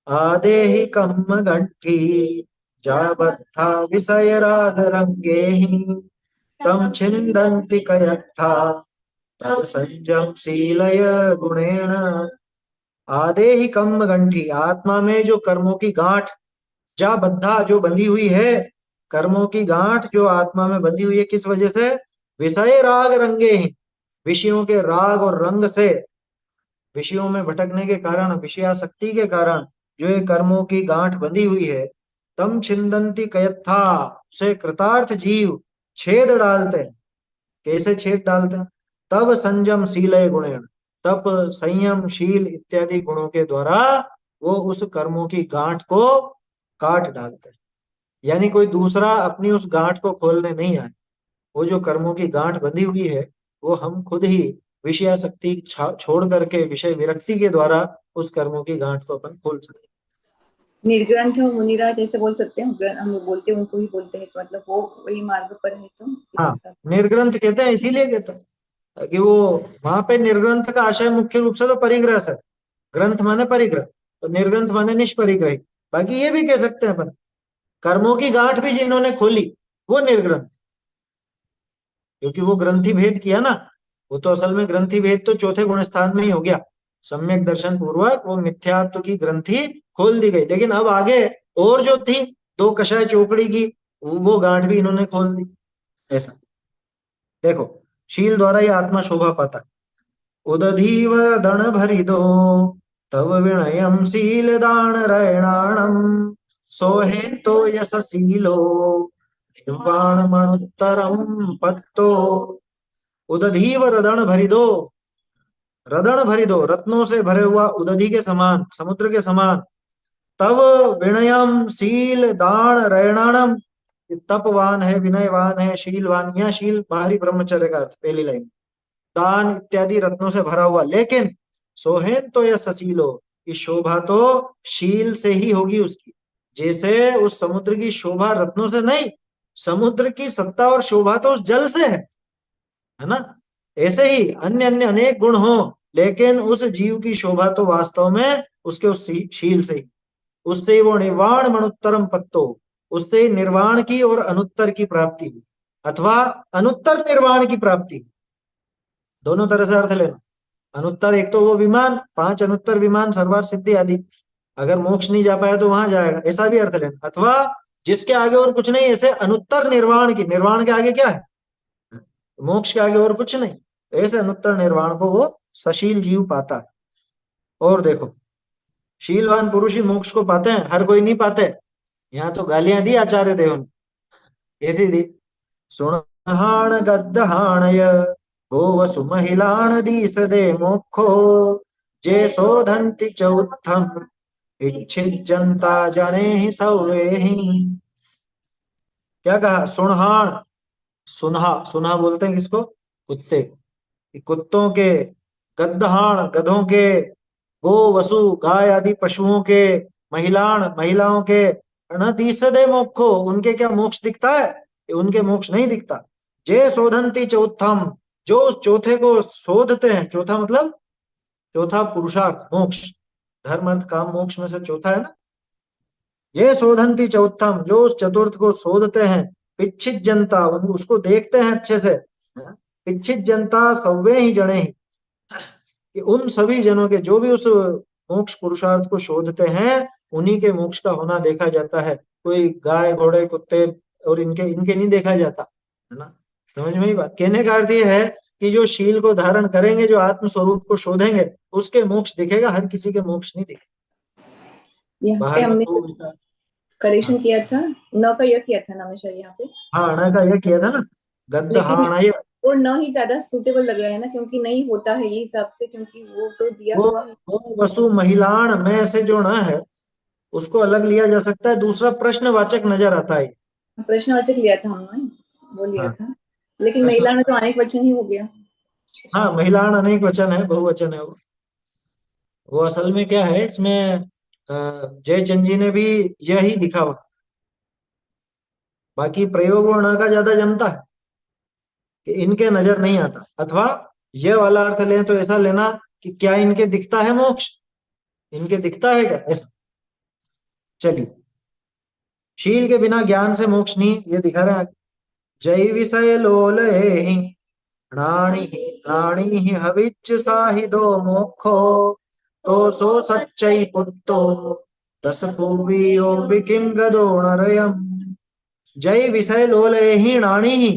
आदे ही कम गंठी, जाबत्था विषय राग रंगे ही, तम छिंदन्ति कयत्था तब संजम शीलय गुणेन। आदे ही कम गंठी, आत्मा में जो कर्मों की गांठ, जा बद्धा जो बंधी हुई है, कर्मों की गांठ जो आत्मा में बंधी हुई है, किस वजह से, विषय राग रंगे ही, विषयों के राग और रंग से, विषयों में भटकने के कारण, विषयासक्ति के कारण जो ये कर्मों की गांठ बंधी हुई है, तम छिंदंती कयत्था, उसे कृतार्थ जीव छेद डालते हैं। कैसे छेद डालते हैं, तब संयम शीलय गुणेन, तब संयम शील इत्यादि गुणों के द्वारा वो उस कर्मों की गांठ को काट डालते हैं। यानी कोई दूसरा अपनी उस गांठ को खोलने नहीं आए, वो जो कर्मों की गांठ बंधी हुई है वो हम खुद ही विषयासक्ति छोड़ करके विषय विरक्ति के द्वारा उस कर्मों की गांठ को अपन खोल सकते निर्ग्रंथ मुनिराज ऐसे बोल सकते हैं, हम लोग बोलते हैं उनको ही बोलते हैं, तो मतलब वो वही मार्ग पर है, तो हैं। इस हाँ, हिसाब निर्ग्रंथ कहते हैं, इसीलिए कहते हैं कि वो वहां पे निर्ग्रंथ का आशय मुख्य रूप से तो परिग्रह से, ग्रंथ माने परिग्रह, तो निर्ग्रंथ माने निष्परिग्रही। बाकी ये भी कह सकते हैं अपन, कर्मों की गांठ भी जिन्होंने खोली वो निर्ग्रंथ, क्योंकि वो ग्रंथि भेद किया ना, वो तो असल में ग्रंथि भेद तो चौथे गुण स्थान में ही हो गया, सम्यक दर्शन पूर्वक वो मिथ्यात्व की ग्रंथि खोल दी गई, लेकिन अब आगे और जो थी दो कषाय चौकड़ी की, वो गांठ भी इन्होंने खोल दी, ऐसा। देखो, शील द्वारा ये आत्मा शोभा पाता, उदधीव दण भरी दो, तव विनयम शील दान रैणाणम, सोहे तो यश शीलो निर्वाण मणुत्तरम पत्तो। उदधीव रदन भरी दो, रदन भरी दो, रत्नों से भरे हुआ उदधि के समान, समुद्र के समान, तब विनयम शील दान रैणाणम, तपवान है, विनयवान है, शीलवान, या शील बाहरी ब्रह्मचर्य का अर्थ, पहली लाइन, दान इत्यादि रत्नों से भरा हुआ, लेकिन सोहेन तो यह ससीलो, की शोभा तो शील से ही होगी उसकी। जैसे उस समुद्र की शोभा रत्नों से नहीं, समुद्र की सत्ता और शोभा तो उस जल से है ना, ऐसे ही अन्य अन्य अनेक गुण हो, लेकिन उस जीव की शोभा तो वास्तव में उसके उस शील से ही, उससे ही वो निर्वाण मनुत्तरम पत्तो, उससे निर्वाण की और अनुत्तर की प्राप्ति हुई, अथवा अनुत्तर निर्वाण की प्राप्ति, दोनों तरह से अर्थ लेना। अनुत्तर एक तो वो विमान, 5 अनुत्तर विमान, सर्वार सिद्धि आदि, अगर मोक्ष नहीं जा पाया तो वहां जाएगा, ऐसा भी अर्थ लेना, अथवा जिसके आगे और कुछ नहीं, ऐसे अनुत्तर निर्वाण की, निर्वाण के आगे क्या है, मोक्ष के आगे और कुछ नहीं, ऐसे अनुत्तर निर्वाण को वो सशील जीव पाता है। और देखो, शीलवान पुरुष ही मोक्ष को पाते हैं, हर कोई नहीं पाते। यहाँ तो गालियां दी आचार्य देव ने, ऐसी दी, सुणहाण गद्दहाणय गोवसु महिलाण दीस दे मोक्षो, जे शोधन्ति च उत्थम इच्छित जनता जने ही सवे ही। क्या कहा, सुणहाण, सुनहा, सुनहा बोलते हैं किसको, कुत्ते, कुत्तों के, गद्दहाण गधों के, गो वसु गाय आदि पशुओं के, महिलाण महिलाओं के, न तीसदे मोक्षो, उनके क्या मोक्ष दिखता है? उनके मोक्ष नहीं दिखता। जे शोधंती चौथम, जो उस चौथे को शोधते हैं, चौथा मतलब चौथा पुरुषार्थ मोक्ष, धर्म अर्थ काम मोक्ष में से चौथा है ना। ये शोधंती चौथम, जो उस चतुर्थ को शोधते हैं, पिच्छित जनता, उसको देखते हैं अच्छे से, पिच्छित जनता सव्वे ही जने ही, कि उन सभी जनों के जो भी उस मोक्ष पुरुषार्थ को शोधते हैं, उन्हीं के मोक्ष का होना देखा जाता है। कोई गाय घोड़े कुत्ते और इनके इनके नहीं देखा जाता, है ना। समझ में ही बात। कहने का अर्थ ये है कि जो शील को धारण करेंगे, जो आत्म स्वरूप को शोधेंगे, उसके मोक्ष दिखेगा, हर किसी के मोक्ष नहीं दिखेगा। यहाँ पे बाहर में हमने तो करेक्शन हाँ किया था, न का यह किया था ना हमेशा यहाँ पे, हाँ, अणा का यह किया था ना, गद्द लेकिन हाण। और न ही ज्यादा सुटेबल लग रहा है ना, क्योंकि नहीं होता है ये हिसाब से, क्योंकि वो तो दिया वो हुआ है। वो वसु महिलाण में से जो ना है, उसको अलग लिया जा सकता है, दूसरा प्रश्नवाचक नजर आता है। प्रश्नवाचक लिया था हमने, वो लिया हाँ, था, लेकिन प्रश्न, महिला में तो अनेक वचन ही हो गया। हाँ महिलाण अनेक वचन है, बहुवचन है वो असल में क्या है इसमें, जयचंद जी ने भी यही लिखा हुआ। बाकी प्रयोग वो ण का ज्यादा जमता है कि इनके नजर नहीं आता, अथवा ये वाला अर्थ लें तो ऐसा लेना कि क्या इनके दिखता है मोक्ष, इनके दिखता है क्या, ऐसा। चलिए, शील के बिना ज्ञान से मोक्ष नहीं, ये दिखा रहे हैं आगे। जय विषय लोले प्राणी प्राणी हविच साहिदो मोक्षो, तो सो सच्चई पुत्तो दस भुवियो विकिम गदो नरयम। जय विषय लोले ही नाणी ही,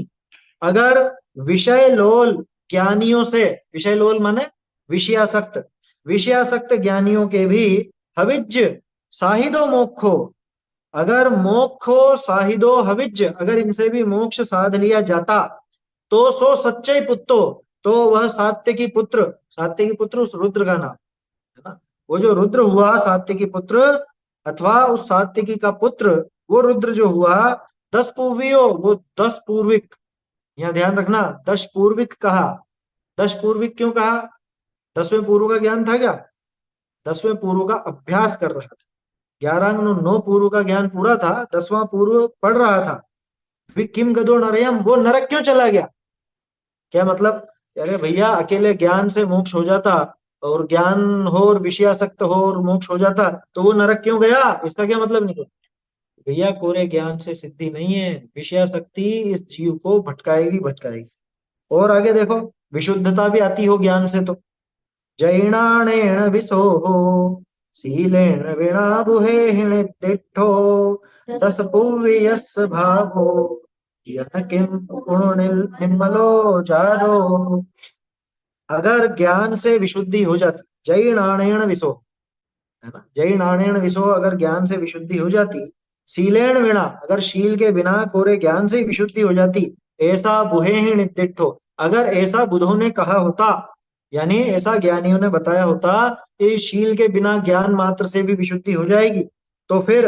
अगर विषय लोल ज्ञानियों से, विषय लोल माने विषयासक्त, विषयासक्त ज्ञानियों के भी हविज साहिदो मोक्षो, अगर मोक्षो साहिदो हविज, अगर इनसे भी मोक्ष साध लिया जाता, तो सो सच्चे पुत्रो, तो वह सात्यकी पुत्र, सात्यकी पुत्र उस रुद्र का नाम है ना, वो जो रुद्र हुआ सात्यकी पुत्र, अथवा उस सात्यकी का पुत्र, वो रुद्र जो हुआ, 10 पूर्वियो, वो 10 पूर्विक, यहाँ ध्यान रखना, 10 पूर्विक कहा। 10 पूर्विक क्यों कहा? 10वें पूर्व का ज्ञान था क्या? 10वें पूर्व का अभ्यास कर रहा था। 11 9 पूर्व का ज्ञान पूरा था, 10वां पूर्व पढ़ रहा था। किम गदो नरयम, वो नरक क्यों चला गया? क्या मतलब? अरे भैया, अकेले ज्ञान से मोक्ष हो जाता, और ज्ञान हो और विषयासक्त हो और मोक्ष हो जाता, तो वो नरक क्यों गया? इसका क्या मतलब निकला? भैया, कोरे ज्ञान से सिद्धि नहीं है, विषयासक्ति इस जीव को भटकाएगी भटकाएगी। और आगे देखो, विशुद्धता भी आती हो ज्ञान से तो। जैनानेन विसोहो शीलेन विना बुहे हिणितिष्ठो तस पूर्वीयस् भावो यन किम पुण्य निर्मलो जादो। अगर ज्ञान से विशुद्धि हो जाती, जैनानेन विसो, है ना, जैनानेन विसो, अगर ज्ञान से विशुद्धि हो जाती, शीलेण विना, अगर शील के बिना कोरे ज्ञान से विशुद्धि हो जाती, ऐसा बुहे ही निर्दिष्टो, अगर ऐसा बुधों ने कहा होता, यानी ऐसा ज्ञानियों ने बताया होता कि शील के बिना ज्ञान मात्र से भी विशुद्धि हो जाएगी, तो फिर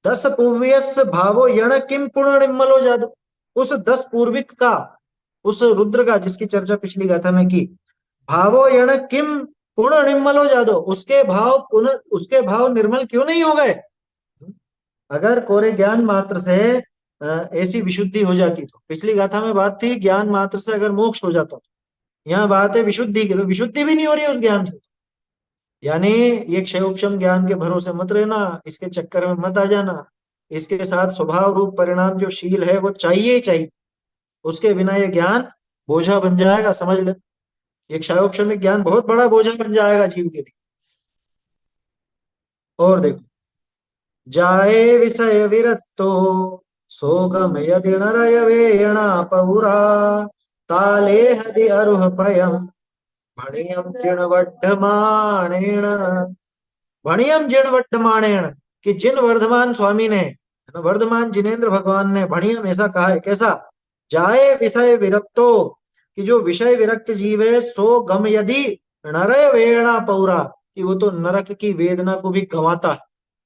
10 पूर्वीयस भावो यण किम पुण्य निर्मलो जादू, उस 10 पूर्विक का, उस रुद्र का जिसकी चर्चा पिछली गाथा में की, भावो यण किम पुण्य निर्मलो जादो, उसके भाव निर्मल क्यों नहीं हो गए? अगर कोरे ज्ञान मात्र से ऐसी विशुद्धि हो जाती, तो पिछली गाथा में बात थी ज्ञान मात्र से अगर मोक्ष हो जाता, यहाँ बात है विशुद्धि की, तो विशुद्धि भी नहीं हो रही है उस ज्ञान से। यानी ये क्षयोपशम ज्ञान के भरोसे मत रहना, इसके चक्कर में मत आ जाना, इसके साथ स्वभाव रूप परिणाम जो शील है वो चाहिए ही चाहिए, उसके बिना ये ज्ञान बोझा बन जाएगा, समझ ले। ये क्षयोपशमिक ज्ञान बहुत बड़ा बोझा बन जाएगा जीव के लिए। और देखो, जाए विषय विरक्तो सोगम यदि नरयवेणा पौरा ताले हदि अरुह भयम भणियम जिणवड्ढमाणेन, भणियम जिणवड्ढमाणेन, कि जिन वर्धमान स्वामी ने, वर्धमान जिनेन्द्र भगवान ने भणियम ऐसा कहा है, कैसा? जाए विषय विरक्तो, कि जो विषय विरक्त जीव है, सो गम यदि नरय वेणा पौरा, कि वो तो नरक की वेदना को भी गंवाता है।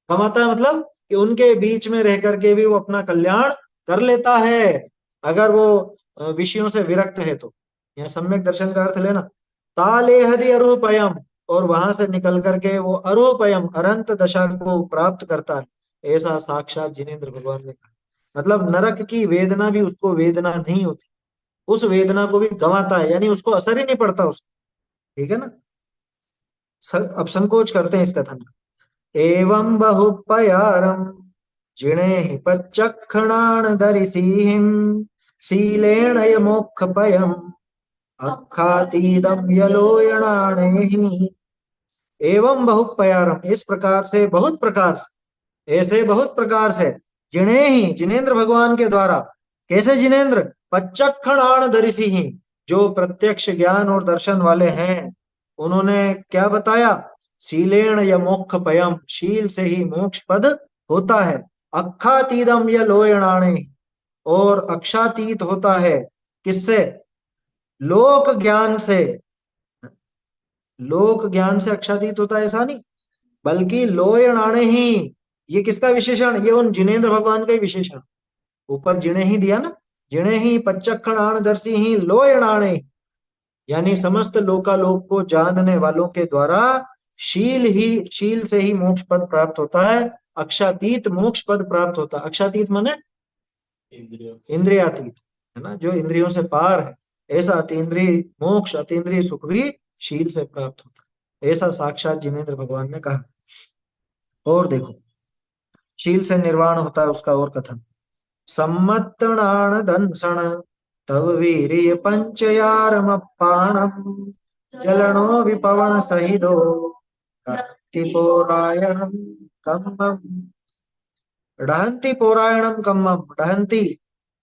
कमाता है मतलब कि उनके बीच में रह करके भी वो अपना कल्याण कर लेता है, अगर वो विषयों से विरक्त है तो। यह सम्यक दर्शन का अर्थ लेना। ताले हदि अरूपयम, और वहां से निकल करके वो अरूपयम अनंत दशा को प्राप्त करता है। ऐसा साक्षात जिनेंद्र भगवान ने कहा। मतलब नरक की वेदना भी उसको वेदना नहीं होती, उस वेदना को भी गंवाता है, यानी उसको असर ही नहीं पड़ता उसको। ठीक है ना। अब संकोच करते हैं इस कथन का। एवं बहुपयारम जिणे पच्चक्षणान दरिसीहिम शीलेण यमोक्षपयम् अखातीदम यलोयणानेहि। एवं बहुपयारम, इस प्रकार से, बहुत प्रकार से, ऐसे बहुत प्रकार से, जिणे ही, जिनेन्द्र भगवान के द्वारा। कैसे जिनेन्द्र? पच्चक्षणान दरिसी ही, जो प्रत्यक्ष ज्ञान और दर्शन वाले हैं, उन्होंने क्या बताया? शीलेण या मोक्ष पयम, शील से ही मोक्ष पद होता है। अक्षातीदम या लोयणाणे, और अक्षातीत होता है किससे? लोक ज्ञान से। लोक ज्ञान से अक्षातीत होता है ऐसा नहीं, बल्कि लोयणाणे ही, ये किसका विशेषण? ये उन जिनेन्द्र भगवान का ही विशेषण। ऊपर जिणे ही दिया ना, जिणे ही पच्चक्षणान दर्शी ही लोयणाणे, यानी समस्त लोकालोक को जानने वालों के द्वारा शील ही, शील से ही मोक्ष पद प्राप्त होता है, अक्षातीत मोक्ष पद प्राप्त होता है। अक्षातीत माने इंद्रियातीत, है ना, जो इंद्रियों से पार है। ऐसा अतीन्द्रिय मोक्ष, अतीन्द्रिय सुख भी शील से प्राप्त होता है, ऐसा साक्षात जिनेन्द्र भगवान ने कहा। और देखो, शील से निर्वाण होता है उसका और कथन। सम्मत्तणान दंसण तव वीर्य पंचयारमप्पाणम जलनो विपवन सहितो पौरायणम कम्मम। डहंती पौरायणम कम्मम, डहंती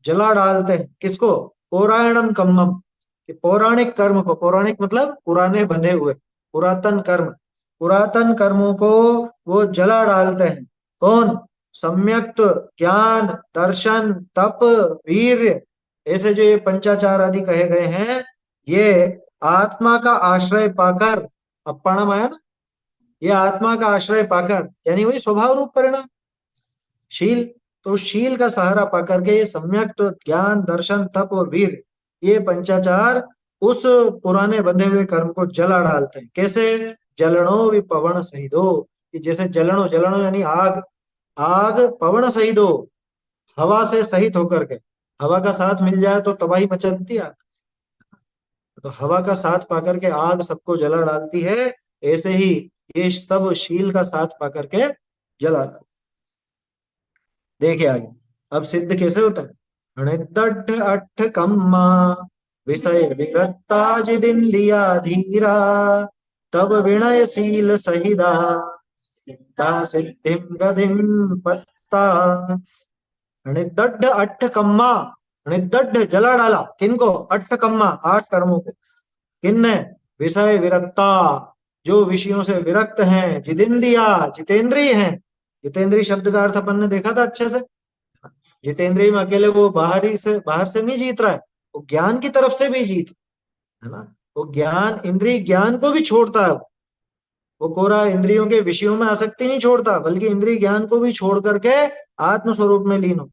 जला डालते हैं किसको? पौरायणम कम्मम, कि पौराणिक कर्म को, पौराणिक मतलब पुराने बंधे हुए, पुरातन कर्म, पुरातन कर्मों को वो जला डालते हैं। कौन? सम्यक्त ज्ञान, दर्शन, तप, वीर्य, ऐसे जो ये पंचाचार आदि कहे गए हैं, ये आत्मा का आश्रय पाकर, अप्पाणम आया ना, ये आत्मा का आश्रय पाकर, यानी वही स्वभाव रूप परिणाम शील। तो शील का सहारा पाकर के ये सम्यक तो ज्ञान, दर्शन, तप और वीर, ये पंचाचार उस पुराने बंधे हुए कर्म को जला डालते हैं। कैसे? जलनो विपवन सहितो, कि जैसे जलनो, जलनो यानी आग, आग पवन सहितो, हवा से सहित होकर के, हवा का साथ मिल जाए तो तबाही मचा देती है आग। तो हवा का साथ पाकर के आग सबको जला डालती है, ऐसे ही ये सब शील का साथ पाकर के जला डालती। देखिए आगे, अब सिद्ध कैसे होता है? अणिदड्ढ अट्ठ कम्मा विषय विरक्ता जिदिंदिया धीरा तब विनयशील सहिदा सिद्धा सिद्धिम गदिम पत्ता। अणिदड्ढ अट्ठ कम्मा, अणिदड्ढ जला डाला किनको? अट्ठ कम्मा, आठ कर्मों को। किन्ने? विषय विरक्ता, जो विषयों से विरक्त हैं, जिदिंदिया, जितेंद्रिय हैं। जितेंद्रिय शब्द का अर्थ अपन ने देखा था अच्छे से। जितेंद्रिय में अकेले वो बाहर से नहीं जीत रहा है, वो ज्ञान की तरफ से भी जीत, है ना। वो ज्ञान, इंद्रिय ज्ञान को भी छोड़ता है। वो कोरा इंद्रियों के विषयों में आसक्ति नहीं छोड़ता, बल्कि इंद्रिय ज्ञान को भी छोड़ करके आत्म स्वरूप में लीन हो।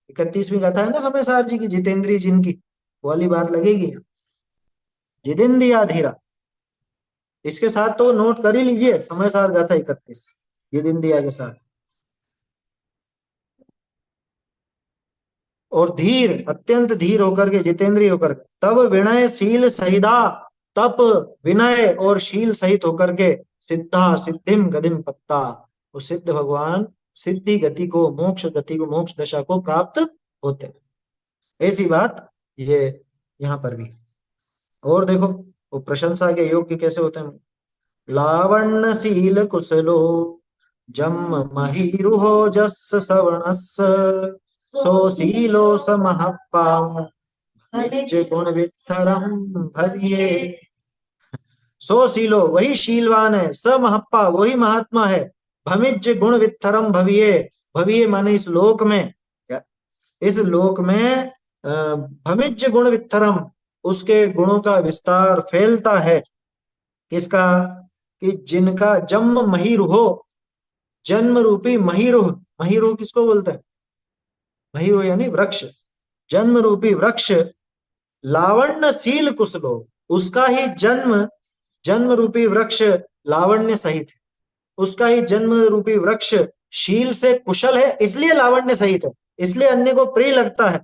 31वीं गाथा है ना समय सार जी की, जितेंद्रिय जिनकी, वो वाली बात लगेगी। जिदिंदिया धीरा, इसके साथ तो नोट कर ही लीजिए, समय सार गाथा 31 जिदिंदिया के साथ। और धीर, अत्यंत धीर होकर के, जितेंद्रिय होकर के, तब विनय शील सहिदा, तप, विनय और शील सहित होकर के, सिद्धा सिद्धिम गदिम पत्ता, वो सिद्ध भगवान सिद्धि गति को, मोक्ष गति को, मोक्ष दशा को प्राप्त होते हैं। ऐसी बात ये यहाँ पर भी। और देखो, वो प्रशंसा के योग्य कैसे होते हैं। लावण्यशील कुशलो जम महीरुहो जस् सवर्णस् सोशीलो समहप्पा गुण वित्थरम भव्ये। सोशीलो, वही शीलवान है, समहप्पा, वही महात्मा है, भमिज गुण वित्थरम भव्ये, भव्ये माने इस लोक में, क्या इस लोक में भमिज गुण वित्थरम, उसके गुणों का विस्तार फैलता है। किसका? कि जिनका जन्म महीरुहो, जन्म रूपी महीरुह, महीरुह किसको बोलते हैं? महीरुह यानी वृक्ष, जन्म रूपी वृक्ष, लावण्यशील कुशलो, उसका ही जन्म, जन्म रूपी वृक्ष लावण्य सहित है, उसका ही जन्म रूपी वृक्ष शील से कुशल है इसलिए लावण्य सहित है, इसलिए अन्य को प्रिय लगता है।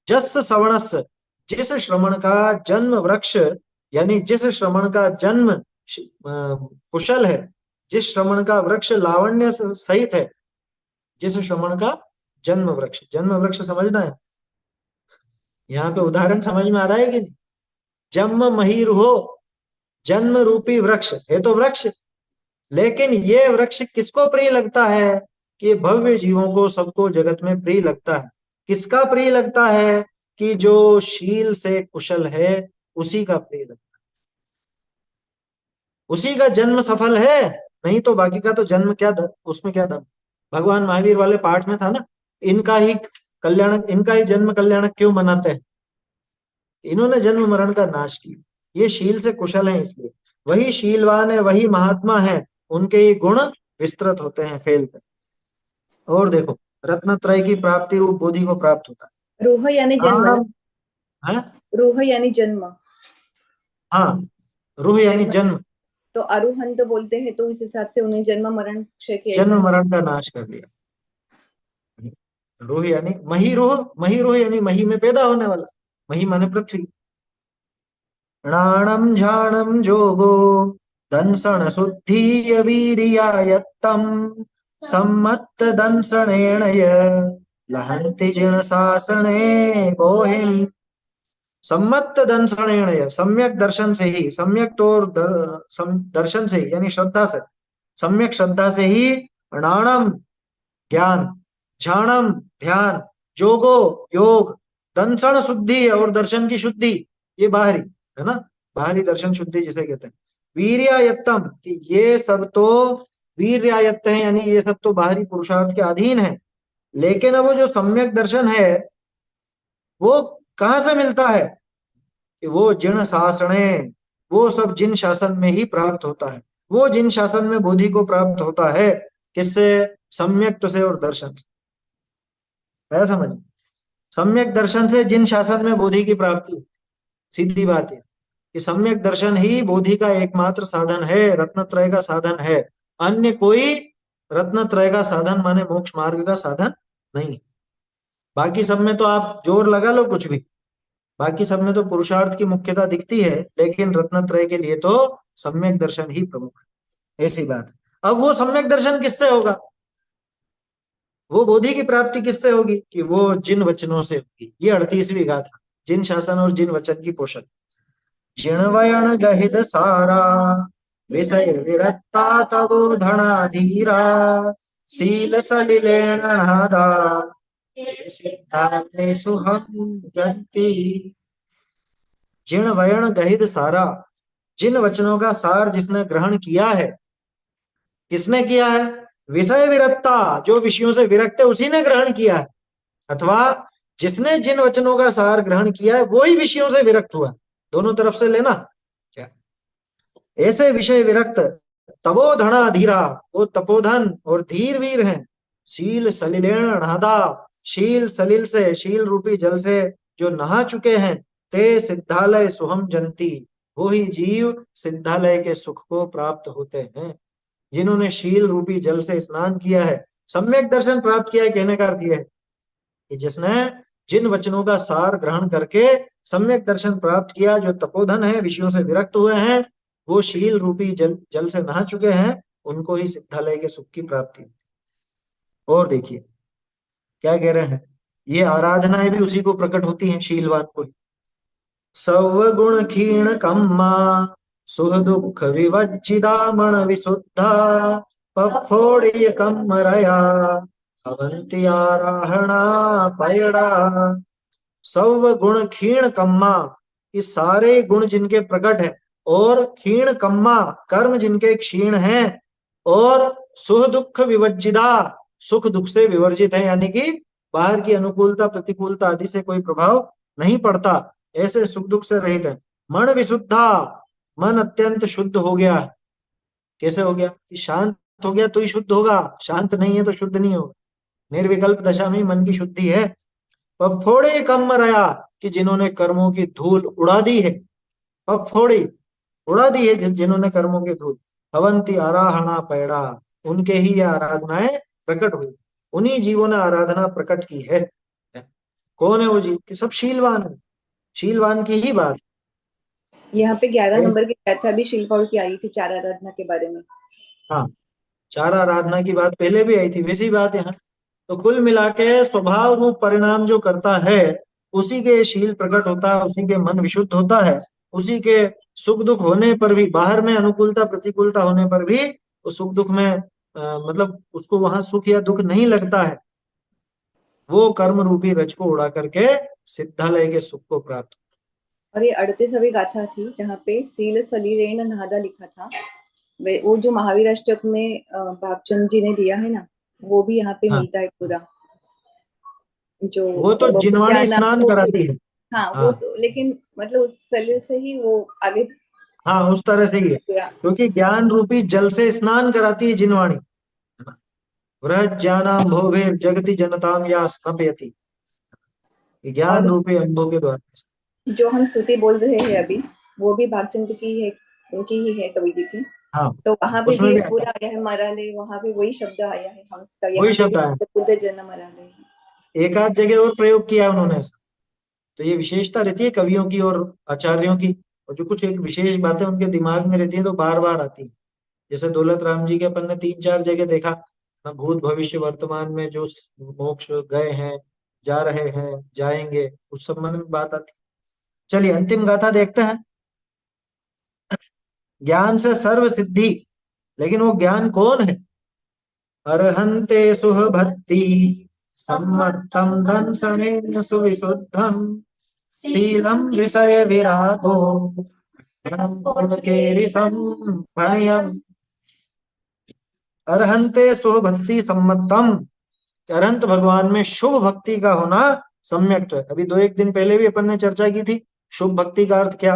जस श्रवणस्य, जिस श्रवण का जन्म वृक्ष, यानी जिस श्रवण का जन्म कुशल है, जिस श्रवण का वृक्ष लावण्य सहित है, जिस श्रवण का जन्म वृक्ष, जन्म वृक्ष समझना है, यहाँ पे उदाहरण समझ में आ रहा है कि नहीं? जन्म महीर हो, जन्म रूपी वृक्ष है तो वृक्ष, लेकिन ये वृक्ष किसको प्रिय लगता है? कि भव्य जीवों को, सबको जगत में प्रिय लगता है। किसका प्रिय लगता है? कि जो शील से कुशल है उसी का प्रिय लगता है, उसी का जन्म सफल है। नहीं तो बाकी का तो जन्म क्या उसमें क्या दम? भगवान महावीर वाले पाठ में था ना, इनका ही कल्याणक, इनका ही जन्म कल्याणक क्यों मनाते हैं? इन्होंने जन्म मरण का नाश किया, ये शील से कुशल है इसलिए। वही शीलवान है, वही महात्मा है, उनके ही गुण विस्तृत होते हैं, फैलते। और देखो, रत्नत्रय की प्राप्ति रूप बोधि को प्राप्त होता रूह यानी जन्म है। ना? हाँ, रूह यानी जन्म। हाँ, रूह यानी जन्म, तो अरुहंत बोलते हैं, तो इस हिसाब से उन्हें जन्म मरण क्षय के ऐसा जन्म मरण का नाश कर दिया। रूह यानी मही रूह, मही रूह यानी मही में पैदा होने वाला, मही माने पृथ्वी। णाणम झाणम जोगो दंसन शुद्धि वीर्यायत्तम सम्मत्त दंसनेण लहन्ति जिण शासने बोहिम। सम्मत दंसनेण, सम्यक दर्शन से ही, सम्यक तो दर्शन से ही यानी श्रद्धा से, सम्यक श्रद्धा से ही, णाणम ज्ञान, झाणम ध्यान, जोगो योग, दंसन शुद्धि और दर्शन की शुद्धि, ये बाहरी है ना, बाहरी दर्शन शुद्धि जिसे कहते हैं। वीर्यायत्तम, कि ये सब तो वीर्यायत्त है, यानी ये सब तो बाहरी पुरुषार्थ के अधीन है। लेकिन अब वो जो सम्यक दर्शन है वो कहां से मिलता है? कि वो जिन शासने, वो सब जिन शासन में ही प्राप्त होता है। वो जिन शासन में बोधि को प्राप्त होता है, किससे? सम्यक से और दर्शन से। है समझ? सम्यक दर्शन से जिन शासन में बोधि की प्राप्ति होती, सीधी बात है कि सम्यक दर्शन ही बोधि का एकमात्र साधन है, रत्नत्रय का साधन है। अन्य कोई रत्नत्रय का साधन माने मोक्ष मार्ग का साधन नहीं। बाकी सब में तो आप जोर लगा लो कुछ भी, बाकी सब में तो पुरुषार्थ की मुख्यता दिखती है, लेकिन रत्नत्रय के लिए तो सम्यक दर्शन ही प्रमुख है, ऐसी बात। अब वो सम्यक दर्शन किससे होगा? वो बोधि की प्राप्ति किससे होगी? कि वो जिन वचनों से होगी। ये 38वीं गाथा, जिन शासन और जिन वचन की पोषण। जिण वयण गहित सारा, विषय विरक्ता तवो धना धीरा, शील सलिलेण नादा, सिद्धार्थेषु हम गति। जिण वयण गहित सारा, जिन वचनों का सार जिसने ग्रहण किया है, किसने किया है? विषय विरक्ता, जो विषयों से विरक्त है उसी ने ग्रहण किया है। अथवा जिसने जिन वचनों का सार ग्रहण किया है वो ही विषयों से विरक्त हुआ। दोनों तरफ से लेना क्या? ऐसे विषय विरक्त, तपोधना धीरा, वो तपोधन और धीर वीर हैं। शील सलिलेण नहादा, शील सलिल से, शील रूपी जल से जो नहा चुके हैं, ते सिद्धालय सुहम जंती, वो ही जीव सिद्धालय के सुख को प्राप्त होते हैं। जिन्होंने शील रूपी जल से स्नान किया है, सम्यक दर्शन प्राप्त किया है, कहने का अर्थ यह है कि जिसने जिन वचनों का सार ग्रहण करके सम्यक दर्शन प्राप्त किया, जो तपोधन है, विषयों से विरक्त हुए हैं, वो शील रूपी जल से नहा चुके हैं, उनको ही सिद्धालय के सुख की प्राप्ति होती है। और देखिए क्या कह रहे हैं, ये आराधनाएं भी उसी को प्रकट होती हैं, शीलवान को। सव गुण क्षीण कम्मा, सुख दुख विवज्जिदा मण विशुद्धा, पफोड़िय कम्मरया अवंति आराहणा पयड़ा। सव गुण क्षीण कम्मा, कि सारे गुण जिनके प्रकट है, और क्षीण कम्मा, कर्म जिनके क्षीण हैं, और सुख दुख विवज्जिदा, सुख दुख से विवर्जित है, यानी कि बाहर की अनुकूलता प्रतिकूलता आदि से कोई प्रभाव नहीं पड़ता, ऐसे सुख दुख से रहित है। मन विशुद्धा, मन अत्यंत शुद्ध हो गया। कैसे हो गया? कि शांत हो गया तो ही शुद्ध होगा, शांत नहीं है तो शुद्ध नहीं होगा। निर्विकल्प दशा में मन की शुद्धि है। पफोड़े कम रया, कि जिन्होंने कर्मों की धूल उड़ा दी है, पफोड़ी उड़ा दी है जिन्होंने कर्मों की धूल। अवंती आराहणा पैड़ा, उनके ही ये आराधनाएं प्रकट हुई, उन्हीं जीवों ने आराधना प्रकट की है। कौन है वो जीव? कि सब शीलवान है, शीलवान की ही बात यहाँ पे 11 है। नंबर की गाथा भी शिल्पा की आई थी चार आराधना के बारे में। हाँ, चार आराधना की बात पहले भी आई थी, वैसी बात यहाँ। तो कुल मिला के स्वभाव रूप परिणाम जो करता है, उसी के शील प्रकट होता है, उसी के मन विशुद्ध होता है, उसी के सुख दुख होने पर भी, बाहर में अनुकूलता प्रतिकूलता होने पर भी, उस सुख दुख में मतलब उसको वहां सुख या दुख नहीं लगता है। वो कर्म रूपी रज को उड़ा करके सिद्धालय के सुख को प्राप्त। और ये 38वीं गाथा थी जहाँ पे सील सलीलेन नादा लिखा था। वो जो महावीर अष्टक में भागचंद जी ने दिया है ना, वो भी यहाँ पे हाँ, मिलता है पूरा। जो वो तो जिनवाणी ज्ञान स्नान आपको फिर, कराती है। हाँ वो हाँ, तो, लेकिन मतलब उस सलील से ही वो आगे हाँ, उस तरह से ही है, गया। क्योंकि ज्ञान रूपी जल से स्नान कराती है जिनवाणी। बृहज्ञानाम भोभिर जगति जनताम या स्थापयति, ज्ञान और रूपी अनुभव के द्वारा। जो हम स्तुति बोल रहे हैं अभी, वो भी भागचंद की है, उनकी ही है कवि की। हाँ, तो वहां पे भी उसमें ये भी आता पूरा है, आया है मराले, वहां पे वही शब्द आया है हंस का, वही यहाँ पे शब्द भी आया। बुद्ध जन्म मराले। एक आध जगह और प्रयोग किया है उन्होंने ऐसा। तो ये विशेषता रहती है कवियों की और आचार्यों की, और जो कुछ एक विशेष बातें उनके दिमाग में रहती है तो बार बार आती है। जैसे दौलत राम जी के अपन ने तीन चार जगह देखा ना, भूत भविष्य वर्तमान में जो मोक्ष गए हैं, जा रहे हैं, जाएंगे, उस संबंध में बात आती है। चलिए अंतिम गाथा देखते हैं। ज्ञान से सर्व सिद्धि, लेकिन वो ज्ञान कौन है? अर्हन्ते सुभक्ति सम्मत्तम दंसनेन सुविशुद्धम शीलम विषय विरागो भणयम्। अर्हन्ते शुभ भक्ति सम्मतम, अरहंत भगवान में शुभ भक्ति का होना सम्यक है। अभी दो एक दिन पहले भी अपन ने चर्चा की थी, शुभ भक्ति का अर्थ क्या।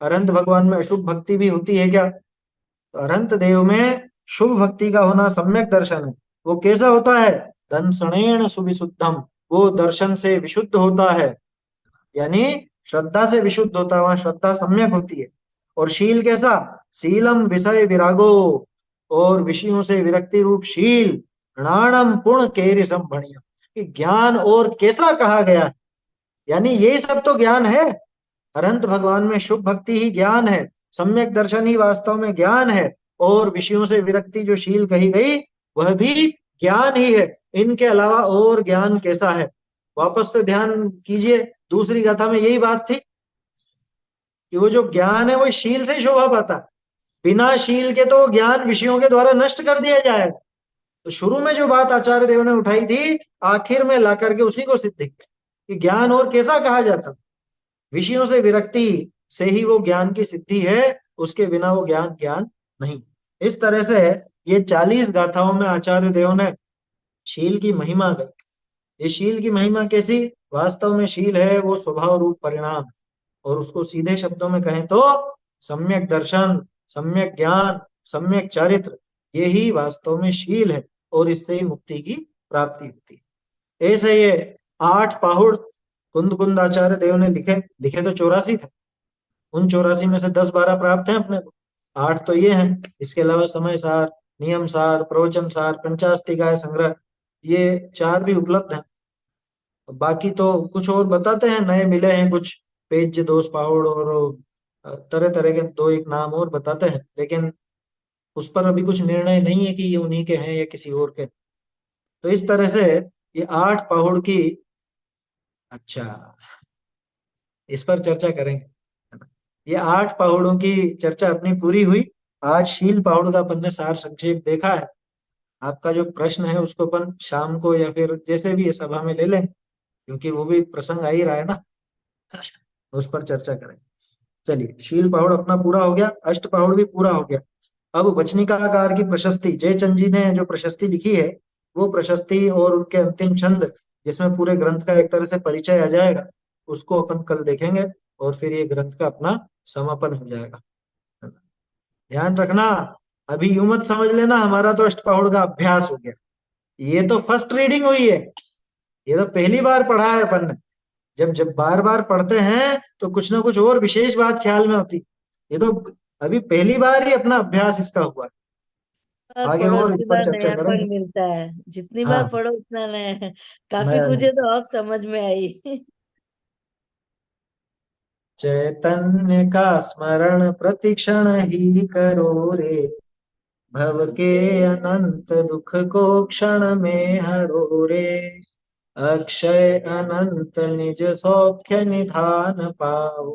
अरहंत भगवान में अशुभ भक्ति भी होती है क्या? तो अरहंत देव में शुभ भक्ति का होना सम्यक दर्शन है। वो कैसा होता है? दंसणेन सुविशुद्धम, वो दर्शन से विशुद्ध होता है, यानी श्रद्धा से विशुद्ध होता है, वहां श्रद्धा सम्यक होती है। और शील कैसा? शीलम विषय विरागो, और विषयों से विरक्ति रूप शील। णाणम पुण्य केरिसम भणिया, कि ज्ञान और कैसा कहा गया है, यानी यही सब तो ज्ञान है। अनंत भगवान में शुभ भक्ति ही ज्ञान है, सम्यक दर्शन ही वास्तव में ज्ञान है, और विषयों से विरक्ति जो शील कही गई, वह भी ज्ञान ही है। इनके अलावा और ज्ञान कैसा है? वापस से ध्यान कीजिए, दूसरी गाथा में यही बात थी कि वो जो ज्ञान है वो शील से ही शोभा पाता है। बिना शील के तो ज्ञान विषयों के द्वारा नष्ट कर दिया जाएगा। तो शुरू में जो बात आचार्य देव ने उठाई थी, आखिर में ला करके उसी को सिद्ध किया कि ज्ञान और कैसा कहा जाता, विषयों से विरक्ति से ही वो ज्ञान की सिद्धि है, उसके बिना वो ज्ञान ज्ञान नहीं। इस तरह से ये 40 गाथाओं में आचार्य देव ने शील की महिमा गई। ये शील की महिमा कैसी? वास्तव में शील है वो स्वभाव रूप परिणाम, और उसको सीधे शब्दों में कहें तो सम्यक दर्शन, सम्यक ज्ञान, सम्यक चारित्र, यही वास्तव में शील है, और इससे ही मुक्ति की प्राप्ति होती है। ऐसे ये 8 पाहुड़ कुंद कुंद आचार्य देव ने लिखे, लिखे तो 84 थे, उन 84 में से 10-12 प्राप्त हैं अपने को। 8 तो ये हैं, इसके अलावा समय सार, नियम सार, प्रवचन सार, पंचास्तिकाय संग्रह, ये 4 भी उपलब्ध हैं। बाकी तो कुछ और बताते हैं, नए मिले हैं कुछ, पेज दोष पहाड़ और तरह तरह के दो एक नाम और बताते हैं, लेकिन उस पर अभी कुछ निर्णय नहीं है कि ये उन्हीं के हैं या किसी और के। तो इस तरह से ये 8 पहाड़ की, अच्छा, इस पर चर्चा करेंगे। ये 8 पहाड़ों की चर्चा अपनी पूरी हुई। आज शील पहाड़ का अपन ने सार संक्षेप देखा है। आपका जो प्रश्न है उसको अपन शाम को या फिर जैसे भी ये सभा में ले लें, क्योंकि वो भी प्रसंग आ ही रहा है ना, उस पर चर्चा करें। चलिए, शील पहाड़ अपना पूरा हो गया, अष्ट पहाड़ भी पूरा हो गया। अब वचनिकाकार की प्रशस्ति, जयचंद जी ने जो प्रशस्ति लिखी है, वो प्रशस्ति और उनके अंतिम छंद, जिसमें पूरे ग्रंथ का एक तरह से परिचय आ जाएगा, उसको अपन कल देखेंगे, और फिर ये ग्रंथ का अपना समापन हो जाएगा। ध्यान रखना, अभी यूं मत समझ लेना हमारा तो अष्टपहुड़ का अभ्यास हो गया। ये तो फर्स्ट रीडिंग हुई है, ये तो पहली बार पढ़ा है अपन ने। जब जब बार बार पढ़ते हैं तो कुछ ना कुछ और विशेष बात ख्याल में होती। ये तो अभी पहली बार ही अपना अभ्यास इसका हुआ है। बार आगे पढ़ो और इस पर उतना चर्चा नयापन करेंगे। मिलता है, जितनी बार हाँ, पढ़ो उतना नया। काफी नया कुछ नया। है तो अब समझ में आई। चैतन्य का स्मरण प्रतिक्षण ही करो रे, भव के अनंत दुख को क्षण में हरो रे। अक्षय अनंत निज सौख्य निधान पाओ,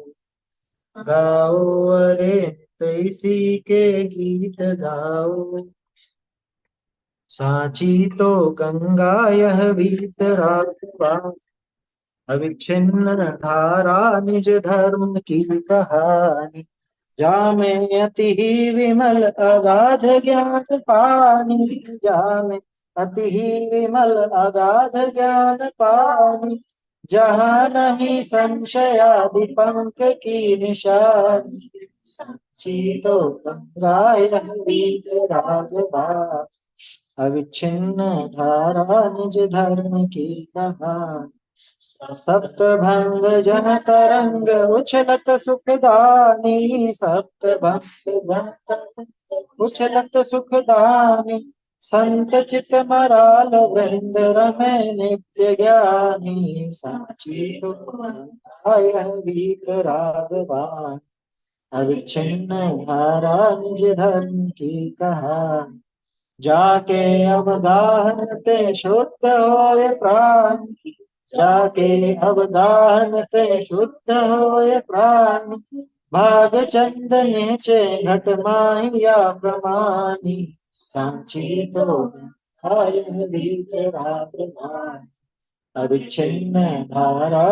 गाओ अरे नित इसी के गीत गाओ। सांची तो गंगा यह वीतराग, अविच्छिन्न धारा निज धर्म की कहानी। जामे अति ही विमल अगाध ज्ञान पानी, जामे अति ही विमल अगाध ज्ञान पानी। जहाँ नहीं संशयादि पंक की निशानी, सच्ची तो गंगा यह वीतराग, अविच्छिन्न धारा निज धर्म की कहानी। सप्त भंग जन तरंग उछलत सुखदानी, सप्त भंग जन तरंग उछलत सुखदानी। संत चित मराल वृंद रमै नित्य ज्ञानी, साची तो आय वीत रागवान, अविच्छिन्न धारा निज धर्म की कहानी। जाके अवगाहन ते शुद्ध होए प्राण, जाके अवगाहन ते शुद्ध होए प्राण। भाग चंद नीचे घट माहिया प्रमाणी, सांची तो आय वीत रागवान, अविच्छिन्न धारा